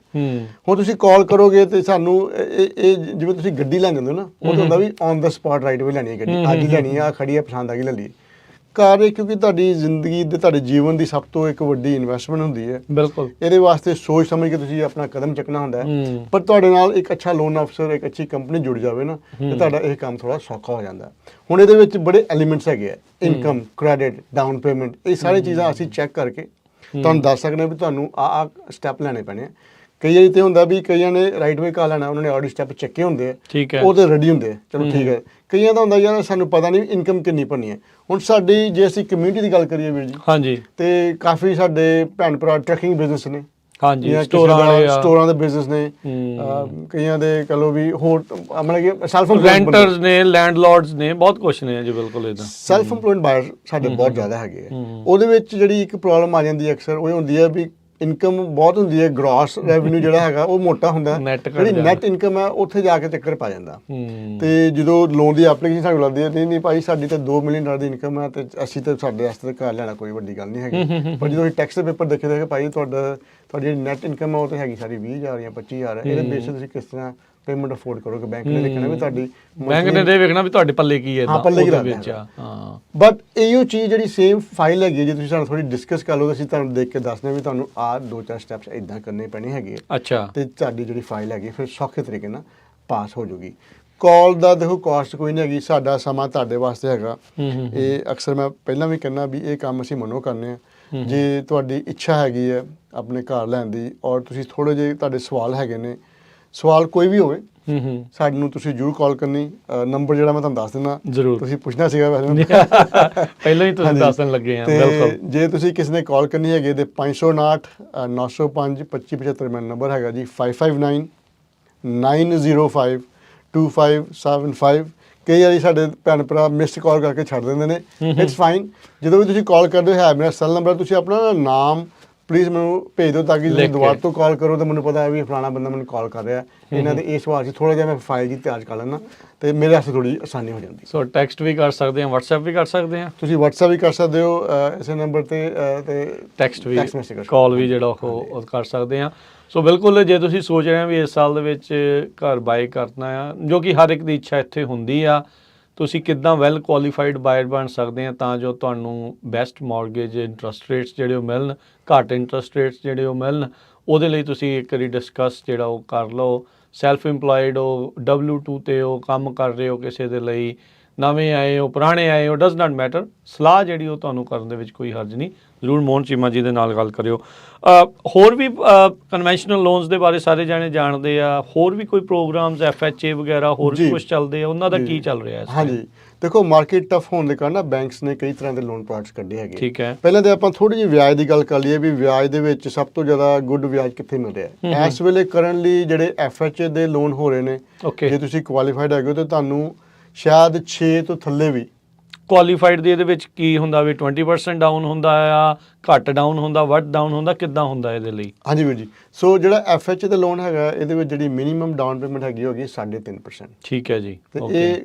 ਹੁਣ ਤੁਸੀਂ ਕਾਲ ਕਰੋਗੇ ਤੇ ਸਾਨੂੰ ਇਹ ਜਿਵੇਂ ਤੁਸੀਂ ਗੱਡੀ ਲੈਣ ਜਾਂਦੇ ਹੋ ਨਾ, ਉਹ ਤਾਂ ਹੁੰਦਾ ਵੀ ਔਨ ਦਾ ਸਪਾਟ ਰਾਈਟ ਵੇ ਲੈਣੀ ਹੈ ਗੱਡੀ, ਅੱਜ ਹੀ ਲੈਣੀ ਆ, ਖੜੀ ਆ, ਪਸੰਦ ਆ ਗਈ ਲੈ ਲਈ। ਘਰ ਇਹ ਕਿਉਂਕਿ ਤੁਹਾਡੀ ਜ਼ਿੰਦਗੀ ਦੇ, ਤੁਹਾਡੇ ਜੀਵਨ ਦੀ ਸਭ ਤੋਂ ਇੱਕ ਵੱਡੀ ਇਨਵੈਸਟਮੈਂਟ ਹੁੰਦੀ ਹੈ। ਬਿਲਕੁਲ। ਇਹਦੇ ਵਾਸਤੇ ਸੋਚ ਸਮਝ ਕੇ ਤੁਸੀਂ ਆਪਣਾ ਕਦਮ ਚੱਕਣਾ ਹੁੰਦਾ ਹੈ, ਪਰ ਤੁਹਾਡੇ ਨਾਲ ਇੱਕ ਅੱਛਾ ਲੋਨ ਅਫਸਰ, ਇੱਕ ਅੱਛੀ ਕੰਪਨੀ ਜੁੜ ਜਾਵੇ ਨਾ, ਤੇ ਤੁਹਾਡਾ ਇਹ ਕੰਮ ਥੋੜਾ ਸੌਖਾ ਹੋ ਜਾਂਦਾ। ਹੁਣ ਇਹਦੇ ਵਿੱਚ ਬੜੇ ਐਲੀਮੈਂਟਸ ਹੈਗੇ ਆ, ਇਨਕਮ, ਕ੍ਰੈਡਿਟ, ਡਾਊਨ ਪੇਮੈਂਟ, ਇਹ ਸਾਰੀ ਚੀਜ਼ਾਂ ਅਸੀਂ ਚੈੱਕ ਕਰਕੇ ਤੁਹਾਨੂੰ ਦੱਸ ਸਕਦੇ ਹਾਂ ਵੀ ਤੁਹਾਨੂੰ ਆਹ ਸਟੈਪ ਲੈਣੇ ਪੈਣੇ ਆ। ਕਈ ਵਾਰੀ ਤੇ ਹੁੰਦਾ ਵੀ ਕਈਆਂ ਨੇ ਰਾਈਟ ਵੇ ਘਰ ਲੈਣਾ, ਉਹਨਾਂ ਨੇ ਆਲਰੇਡੀ ਸਟੈਪ ਚੱਕੇ ਹੁੰਦੇ ਆ, ਠੀਕ ਹੈ। ਉਹ ਤੇ ਰੈਡੀ ਹੁੰਦੇ ਆ, ਚਲੋ ਠੀਕ ਹੈ। ਕਈਆਂ ਦਾ ਹੁੰਦਾ ਯਾਰ ਸਾਨੂੰ ਪਤਾ ਨਹੀਂ ਇਨਕਮ ਕਿੰਨੀ ਭਰਨੀ ਹੈ। ਹੁਣ ਸਾਡੀ ਜੇ ਅਸੀਂ ਕਮਿਊਨਿਟੀ ਦੀ ਗੱਲ ਕਰੀਏ ਵੀਰ ਜੀ, ਹਾਂਜੀ ਤੇ ਕਾਫੀ ਸਾਡੇ ਭੈਣ ਭਰਾ ਟਰੱਕਿੰਗ ਬਿਜ਼ਨਸ ਨੇ, ਹਾਂਜੀ, ਜਾਂ ਸਟੋਰਾਂ ਵਾਲੇ ਆ, ਸਟੋਰਾਂ ਦੇ ਬਿਜ਼ਨਸ ਨੇ, ਕਈਆਂ ਦੇ ਕਹ ਲਓ ਵੀ ਹੋਰ ਮਤਲਬ ਕਿ ਸੈਲਫ ਰੈਂਟਰਸ ਨੇ, ਲੈਂਡਲੋਰਡਸ ਨੇ, ਬਹੁਤ ਕੁਛ ਨੇ ਜੀ, ਬਿਲਕੁਲ ਇਦਾਂ। ਸੈਲਫ ਇੰਪਲੋਇਡ ਬਾਇਰ ਸਾਡੇ ਬਹੁਤ ਜ਼ਿਆਦਾ ਹੈਗੇ ਆ। ਉਹਦੇ ਵਿੱਚ ਜਿਹੜੀ ਇੱਕ ਪ੍ਰੋਬਲਮ ਆ ਜਾਂਦੀ ਹੈ ਅਕਸਰ, ਉਹ ਹੁੰਦੀ ਹੈ ਵੀ ਇਨਕਮ ਬਹੁਤ ਹੁੰਦੀ ਹੈ, ਗ੍ਰੋਸ ਰੈਵਨਿਊ ਜਿਹੜਾ ਹੈਗਾ ਉਹ ਮੋਟਾ ਹੁੰਦਾ, ਜਿਹੜੀ ਨੈਟ ਇਨਕਮ ਹੈ ਉੱਥੇ ਜਾ ਕੇ ਚੱਕਰ ਪਾ ਜਾਂਦਾ। ਤੇ ਜਦੋਂ ਲੋਨ ਦੀ ਐਪਲੀਕੇਸ਼ਨ ਸਾਨੂੰ ਲੱਗਦੀ ਹੈ, ਨਹੀਂ ਪਾਈ ਸਾਡੀ ਤਾਂ $2 ਮਿਲੀਅਨ ਦੀ ਇਨਕਮ ਹੈ, ਤੇ ਅਸੀਂ ਤਾਂ ਸਾਡੇ ਵਾਸਤੇ ਘਰ ਲੈਣਾ ਕੋਈ ਵੱਡੀ ਗੱਲ ਨਹੀਂ ਹੈਗੀ। ਪਰ ਜਦੋਂ ਅਸੀਂ ਟੈਕਸ ਦੇ ਪੇਪਰ ਦੇਖੇ ਭਾਈ ਤੁਹਾਡੀ ਜਿਹੜੀ ਨੈਟ ਇਨਕਮ ਹੈ ਉਹ ਤਾਂ ਹੈਗੀ ਸਾਰੀ 20,000 ਜਾਂ 25,000 ਹੈ, ਇਹਦੇ ਬੇਸ ਤੇ ਤੁਸੀਂ ਕਿਸ ਤਰ੍ਹਾਂ ਪੇਮੈਂਟ ਅਫੋਰਡ ਕਰੋਗੇ। ਬੈਂਕ ਨੇ ਦੇਖਣਾ ਵੀ ਤੁਹਾਡੀ, ਬੈਂਕ ਨੇ ਦੇ ਵੇਖਣਾ ਵੀ ਤੁਹਾਡੇ ਪੱਲੇ ਕੀ ਹੈ, ਪੱਲੇ ਕੀ ਵਿੱਚ ਆ। ਬਟ ਇਹੋ ਚੀਜ਼ ਜਿਹੜੀ ਸੇਮ ਫਾਈਲ ਹੈਗੀ, ਜੇ ਤੁਸੀਂ ਸਾਨੂੰ ਥੋੜੀ ਡਿਸਕਸ ਕਰ ਲਓ, ਅਸੀਂ ਤੁਹਾਨੂੰ ਦੇਖ ਕੇ ਦੱਸਦੇ ਵੀ ਤੁਹਾਨੂੰ ਆਹ 2-4 ਸਟੈਪਸ ਇਦਾਂ ਕਰਨੇ ਪੈਣੇ ਹੈਗੇ। ਅੱਛਾ। ਤੇ ਤੁਹਾਡੀ ਜਿਹੜੀ ਫਾਈਲ ਹੈਗੀ ਫਿਰ ਸੌਖੇ ਤਰੀਕੇ ਨਾਲ ਪਾਸ ਹੋ ਜਾਊਗੀ। ਕਾਲ ਦਾ ਦੇਖੋ ਕਾਸਟ ਕੋਈ ਨਹੀਂ ਹੈਗੀ, ਸਾਡਾ ਸਮਾਂ ਤੁਹਾਡੇ ਵਾਸਤੇ ਹੈਗਾ। ਇਹ ਅਕਸਰ ਮੈਂ ਪਹਿਲਾਂ ਵੀ ਕਹਿੰਦਾ ਵੀ ਇਹ ਕੰਮ ਅਸੀਂ ਮਨੋਂ ਕਰਨੇ ਆ। ਜੇ ਤੁਹਾਡੀ ਇੱਛਾ ਹੈਗੀ ਹੈ ਆਪਣੇ ਘਰ ਲੈਣ ਦੀ, ਔਰ ਤੁਸੀਂ ਥੋੜੇ ਜਿਹੇ ਤੁਹਾਡੇ ਸਵਾਲ ਹੈਗੇ ਨੇ, ਸਵਾਲ ਕੋਈ ਵੀ ਹੋਵੇ, ਸਾਨੂੰ ਤੁਸੀਂ ਜ਼ਰੂਰ ਕਾਲ ਕਰਨੀ। ਨੰਬਰ ਜਿਹੜਾ ਮੈਂ ਤੁਹਾਨੂੰ ਦੱਸ ਦਿੰਦਾ, ਜ਼ਰੂਰ ਤੁਸੀਂ ਪੁੱਛਣਾ ਸੀਗਾ ਵੈਸੇ ਪਹਿਲਾਂ ਹੀ ਤੁਸੀਂ ਦੱਸਣ ਲੱਗੇ ਆ। ਤੇ ਜੇ ਤੁਸੀਂ ਕਿਸੇ ਨੇ ਕਾਲ ਕਰਨੀ ਹੈਗੀ ਤੇ 559 905 2575 ਮੇਰਾ ਨੰਬਰ ਹੈਗਾ ਜੀ, 559 905 2575। ਕਈ ਵਾਰੀ ਸਾਡੇ ਭੈਣ ਭਰਾ ਮਿਸਡ ਕਾਲ ਕਰਕੇ ਛੱਡ ਦਿੰਦੇ ਨੇ, ਇਟਸ ਫਾਈਨ। ਜਦੋਂ ਵੀ ਤੁਸੀਂ ਕਾਲ ਕਰਦੇ ਹੋ, ਹੈ ਮੇਰਾ ਸੈੱਲ ਨੰਬਰ, ਤੁਸੀਂ ਆਪਣਾ ਨਾਮ ਪਲੀਜ਼ ਮੈਨੂੰ ਭੇਜ ਦਿਓ, ਤਾਂ ਕਿ ਜਦੋਂ ਦੁਬਾਰਾ ਤੋਂ ਕਾਲ ਕਰੋ ਤਾਂ ਮੈਨੂੰ ਪਤਾ ਹੈ ਵੀ ਫਲਾਣਾ ਬੰਦਾ ਮੈਨੂੰ ਕਾਲ ਕਰ ਰਿਹਾ। ਇਹਨਾਂ ਦੇ ਇਸ ਵਾਰ 'ਚ ਥੋੜ੍ਹਾ ਜਿਹਾ ਮੈਂ ਫਾਈਲ ਜੀ ਤਿਆਰ ਕਰ ਲੈਣਾ, ਤੇ ਮੇਰੇ ਵਾਸਤੇ ਥੋੜ੍ਹੀ ਆਸਾਨੀ ਹੋ ਜਾਂਦੀ। ਸੋ ਟੈਕਸਟ ਵੀ ਕਰ ਸਕਦੇ ਹਾਂ, WhatsApp ਵੀ ਕਰ ਸਕਦੇ ਹਾਂ, ਤੁਸੀਂ WhatsApp ਵੀ ਕਰ ਸਕਦੇ ਹੋ ਇਸੇ ਨੰਬਰ ਤੇ ਟੈਕਸਟ ਵੀ, ਕਾਲ ਵੀ ਜਿਹੜਾ ਉਹ ਕਰ ਸਕਦੇ ਹਾਂ। ਸੋ ਬਿਲਕੁਲ, ਜੇ ਤੁਸੀਂ ਸੋਚ ਰਹੇ ਹੋ ਵੀ ਇਸ ਸਾਲ ਦੇ ਵਿੱਚ ਘਰ ਬਾਏ ਕਰਨਾ ਆ, ਜੋ ਕਿ ਹਰ ਇੱਕ ਦੀ ਇੱਛਾ ਇੱਥੇ ਹੁੰਦੀ ਆ, ਤੁਸੀਂ ਕਿੱਦਾਂ ਵੈਲ ਕੁਆਲੀਫਾਈਡ ਬਾਇਰ ਬਣ ਸਕਦੇ ਆ ਤਾਂ ਜੋ ਤੁਹਾਨੂੰ ਬੈਸਟ ਮੌਰਗੇਜ ਇੰਟਰਸਟ ਰੇਟਸ ਜਿਹੜੇ ਉਹ ਮਿਲਣ, ਘੱਟ ਇੰਟਰਸਟ ਰੇਟਸ ਜਿਹੜੇ ਉਹ ਮਿਲਣ, ਉਹਦੇ ਲਈ ਤੁਸੀਂ ਇੱਕ ਵਾਰੀ ਡਿਸਕਸ ਜਿਹੜਾ ਉਹ ਕਰ ਲਓ। ਸੈਲਫ ਇੰਪਲੋਇਡ ਹੋ, W2 ਤੇ ਹੋ, ਕੰਮ ਕਰ ਰਹੇ ਹੋ ਕਿਸੇ ਦੇ ਲਈ, ਨਵੇਂ ਆਏ ਹੋ, ਪੁਰਾਣੇ ਆਏ ਹੋ, ਡਜ਼ ਨਾਟ ਮੈਟਰ, ਸਲਾਹ ਜਿਹੜੀ ਉਹ ਤੁਹਾਨੂੰ ਕਰਨ ਦੇ ਵਿੱਚ ਕੋਈ ਹਰਜ ਨਹੀਂ। ਜ਼ਰੂਰ ਮੋਹਨ ਚੀਮਾ ਜੀ ਦੇ ਨਾਲ ਗੱਲ ਕਰਿਓ। ਹੋਰ ਵੀ ਕਨਵੈਨਸ਼ਨਲ ਲੋਨਸ ਦੇ ਬਾਰੇ ਸਾਰੇ ਜਾਣੇ ਜਾਣਦੇ ਆ, ਹੋਰ ਵੀ ਕੋਈ ਪ੍ਰੋਗਰਾਮਸ FHA ਵਗੈਰਾ ਹੋਰ ਵੀ ਕੁਝ ਚੱਲਦੇ ਆ, ਉਹਨਾਂ ਦਾ ਕੀ ਚੱਲ ਰਿਹਾ ਇਸ ਹਾਂਜੀ, ਦੇਖੋ ਮਾਰਕੀਟ ਟਫ ਹੋਣ ਦੇ ਕਾਰਨ ਨਾ ਬੈਂਕਸ ਨੇ ਕਈ ਤਰ੍ਹਾਂ ਦੇ ਲੋਨ ਪ੍ਰੋਡਕਟਸ ਕੱਢੇ ਹੈਗੇ। ਠੀਕ ਹੈ। ਪਹਿਲਾਂ ਤੇ ਆਪਾਂ ਥੋੜੀ ਜਿਹੀ ਵਿਆਜ ਦੀ ਗੱਲ ਕਰ ਲਈਏ ਵੀ ਵਿਆਜ ਦੇ ਵਿੱਚ ਸਭ ਤੋਂ ਜ਼ਿਆਦਾ ਗੁੱਡ ਵਿਆਜ ਕਿੱਥੇ ਮਿਲ ਰਿਹਾ ਇਸ ਵੇਲੇ। ਕਰੰਟਲੀ ਜਿਹੜੇ FHA ਦੇ ਲੋਨ ਹੋ ਰਹੇ ਨੇ, ਜੇ ਤੁਸੀਂ ਕੁਆਲੀਫਾਈਡ ਹੈਗੇ ਹੋ ਤਾਂ ਤੁਹਾਨੂੰ ਸ਼ਾਇਦ 6 ਤੋਂ ਥੱਲੇ ਵੀ। ਕੁਆਲੀਫਾਈਡ ਦੀ ਇਹਦੇ ਵਿੱਚ ਕੀ ਹੁੰਦਾ ਵੀ 20% ਡਾਊਨ ਹੁੰਦਾ ਆ, ਘੱਟ ਡਾਊਨ ਹੁੰਦਾ, ਵੱਧ ਡਾਊਨ ਹੁੰਦਾ, ਕਿੱਦਾਂ ਹੁੰਦਾ ਇਹਦੇ ਲਈ? ਹਾਂਜੀ ਵੀਰ ਜੀ, ਸੋ ਜਿਹੜਾ FHA ਦਾ ਲੋਨ ਹੈਗਾ, ਇਹਦੇ ਵਿੱਚ ਜਿਹੜੀ ਮਿਨੀਮਮ ਡਾਊਨ ਪੇਮੈਂਟ ਹੈਗੀ ਹੋਗੀ 3.5%। ਠੀਕ ਹੈ ਜੀ। ਤੇ ਇਹ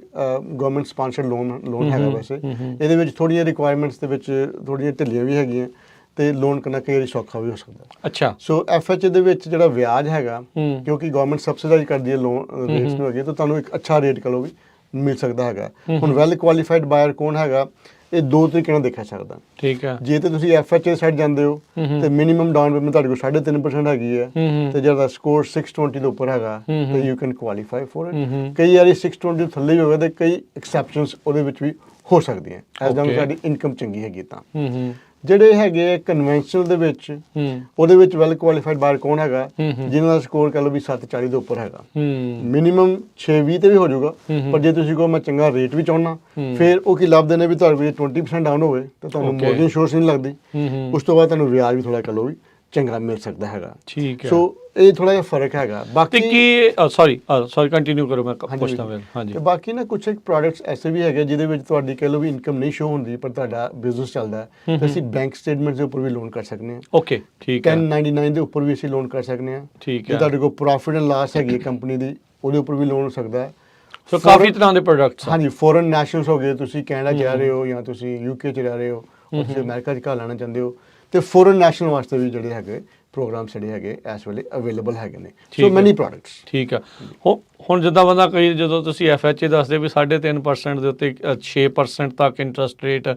ਗਵਰਨਮੈਂਟ ਸਪਾਂਸਰਡ ਲੋਨ ਹੈਗਾ ਵੈਸੇ। ਇਹਦੇ ਵਿੱਚ ਥੋੜ੍ਹੀਆਂ ਰਿਕੁਆਇਰਮੈਂਟਸ ਦੇ ਵਿੱਚ ਥੋੜ੍ਹੀਆਂ ਢਿੱਲੀਆਂ ਵੀ ਹੈਗੀਆਂ, ਤੇ ਲੋਨ ਕਰਨਾ ਕਈ ਵਾਰੀ ਸੌਖਾ ਵੀ ਹੋ ਸਕਦਾ। ਅੱਛਾ। ਸੋ FHA ਦੇ ਵਿੱਚ ਜਿਹੜਾ ਵਿਆਜ ਹੈਗਾ, ਕਿਉਂਕਿ ਗਵਰਨਮੈਂਟ ਸਬਸਿਡਾਈਜ਼ ਕਰਦੀ ਹੈ ਲੋਨ ਰੇਟਸ ਨੂੰ ਹੈਗੀ, ਤਾਂ ਤੁਹਾਨੂੰ ਇੱਕ ਅੱਛਾ ਰੇਟ ਕਹ ਲਓ ਵੀ ਮਿਲ ਸਕਦਾ ਹੈਗਾ। ਹੁਣ ਵੈਲ ਕੁਆਲੀਫਾਈਡ ਬਾਇਰ ਕੌਣ ਹੈਗਾ, ਇਹ ਦੋ ਤਰੀਕੇ ਨਾਲ ਦੇਖਿਆ ਸਕਦਾ। ਠੀਕ ਹੈ। ਜੇ ਤੇ ਤੁਸੀਂ FHA ਸਾਈਡ ਜਾਂਦੇ ਹੋ ਤੇ ਮਿਨੀਮਮ ਡਾਊਨ ਪੇਮੈਂਟ ਤੁਹਾਡੇ ਕੋਲ 3.5% ਹੈਗੀ ਹੈ, ਤੇ ਜਿਹੜਾ ਸਕੋਰ 620 ਦੇ ਉੱਪਰ ਹੈਗਾ ਤੇ you can qualify for it. ਕਈ ਵਾਰੀ 620 ਤੋਂ ਥੱਲੇ ਹੀ ਹੋਵੇ ਤੇ ਕਈ ਐਕਸੈਪਸ਼ਨਸ ਉਹਦੇ ਵਿੱਚ ਵੀ ਹੋ ਸਕਦੀਆਂ, ਐਸ ਲੌਂਗ ਸਾਡੀ ਇਨਕਮ ਚੰਗੀ ਹੈਗੀ ਤਾਂ। ਜਿਹੜੇ ਹੈਗੇ ਕਨਵੈਨਸ਼ਨਲ ਦੇ ਵਿੱਚ, ਉਹਦੇ ਵਿੱਚ ਵੈਲ ਕੁਆਲੀਫਾਈਡ ਬਾਇਰ ਕੌਣ ਹੈਗਾ, ਜਿਨ੍ਹਾਂ ਦਾ ਸਕੋਰ ਕਹ ਲਓ ਵੀ 740 ਦੇ ਉੱਪਰ ਹੈਗਾ। ਮਿਨੀਮਮ 620 ਤੇ ਵੀ ਹੋ ਜਾਊਗਾ, ਪਰ ਜੇ ਤੁਸੀਂ ਕਹੋ ਮੈਂ ਚੰਗਾ ਰੇਟ ਵੀ ਚਾਹੁੰਦਾ, ਫਿਰ ਉਹ ਕੀ ਲੱਭਦੇ ਨੇ ਵੀ ਤੁਹਾਡੇ ਵਿੱਚ 20% ਡਾਊਨ ਹੋਵੇ ਤਾਂ ਤੁਹਾਨੂੰ ਮੋਰਗੇਜ ਇੰਸ਼ੋਰੈਂਸ ਨਹੀਂ ਲੱਗਦੀ, ਉਸ ਤੋਂ ਬਾਅਦ ਤੁਹਾਨੂੰ ਵਿਆਜ ਵੀ ਥੋੜਾ ਕਹ ਲਓ ਵੀ ਚੰਗਾ ਮਿਲ ਸਕਦਾ ਹੈਗਾ। ਠੀਕ ਹੈ। ਸੋ ਇਹ ਥੋੜਾ ਜਿਹਾ ਫਰਕ ਹੈਗਾ। ਬਾਕੀ ਕੀ ਸੌਰੀ ਕੰਟੀਨਿਊ ਕਰੋ, ਮੈਂ ਪੁੱਛਦਾ ਫਿਰ। ਹਾਂਜੀ। ਤੇ ਬਾਕੀ ਨਾ ਕੁਝ ਪ੍ਰੋਡਕਟਸ ਐਸੇ ਵੀ ਹੈਗੇ ਜਿਹਦੇ ਵਿੱਚ ਤੁਹਾਡੀ ਕਹ ਲਓ ਵੀ ਇਨਕਮ ਨਹੀਂ ਸ਼ੋ ਹੁੰਦੀ, ਪਰ ਤੁਹਾਡਾ ਬਿਜ਼ਨਸ ਚੱਲਦਾ ਹੈ, ਤੇ ਅਸੀਂ ਬੈਂਕ ਸਟੇਟਮੈਂਟਸ ਦੇ ਉੱਪਰ ਵੀ ਲੋਨ ਕਰ ਸਕਦੇ ਹਾਂ। ਓਕੇ, ਠੀਕ ਹੈ। 1099 ਦੇ ਉੱਪਰ ਵੀ ਅਸੀਂ ਲੋਨ ਕਰ ਸਕਦੇ ਹਾਂ। ਠੀਕ ਹੈ। ਜੇ ਤੁਹਾਡੇ ਕੋਲ ਪ੍ਰੋਫਿਟ ਐਂਡ ਲਾਸ ਹੈਗੀ ਕੰਪਨੀ ਦੀ, ਉਹਦੇ ਉੱਪਰ ਵੀ ਲੋਨ ਹੋ ਸਕਦਾ ਹੈ। ਸੋ ਕਾਫੀ ਤਰ੍ਹਾਂ ਦੇ ਪ੍ਰੋਡਕਟਸ। ਹਾਂਜੀ, ਫੋਰਨ ਨੈਸ਼ਨਲਸ ਹੋ ਗਏ, ਤੁਸੀਂ ਕੈਨੇਡਾ ਜਾ ਰਹੇ ਹੋ ਜਾਂ ਤੁਸੀਂ UK 'ਚ ਰਹਿ ਰਹੇ ਹੋ, ਤੁਸੀਂ ਅਮਰੀਕਾ 'ਚ ਘਰ ਲੈਣਾ ਚਾਹੁੰਦੇ ਹੋ, ਤੇ ਫੋਰਨ ਨੈਸ਼ਨਲ ਵਾਸਤੇ ਵੀ ਜਿਹੜੇ ਹੈਗੇ ਪ੍ਰੋਗਰਾਮ ਜਿਹੜੇ ਹੈਗੇ ਇਸ ਵੇਲੇ ਅਵੇਲੇਬਲ ਹੈਗੇ ਨੇ। ਸੋ ਮੈਨੀ ਪ੍ਰੋਡਕਟਸ। ਠੀਕ ਆ। ਹੁਣ ਜਿੱਦਾਂ ਬੰਦਾ ਕਈ, ਜਦੋਂ ਤੁਸੀਂ FHA ਦੱਸਦੇ ਵੀ 3.5% ਦੇ ਉੱਤੇ 6% ਤੱਕ ਇੰਟਰਸਟ ਰੇਟ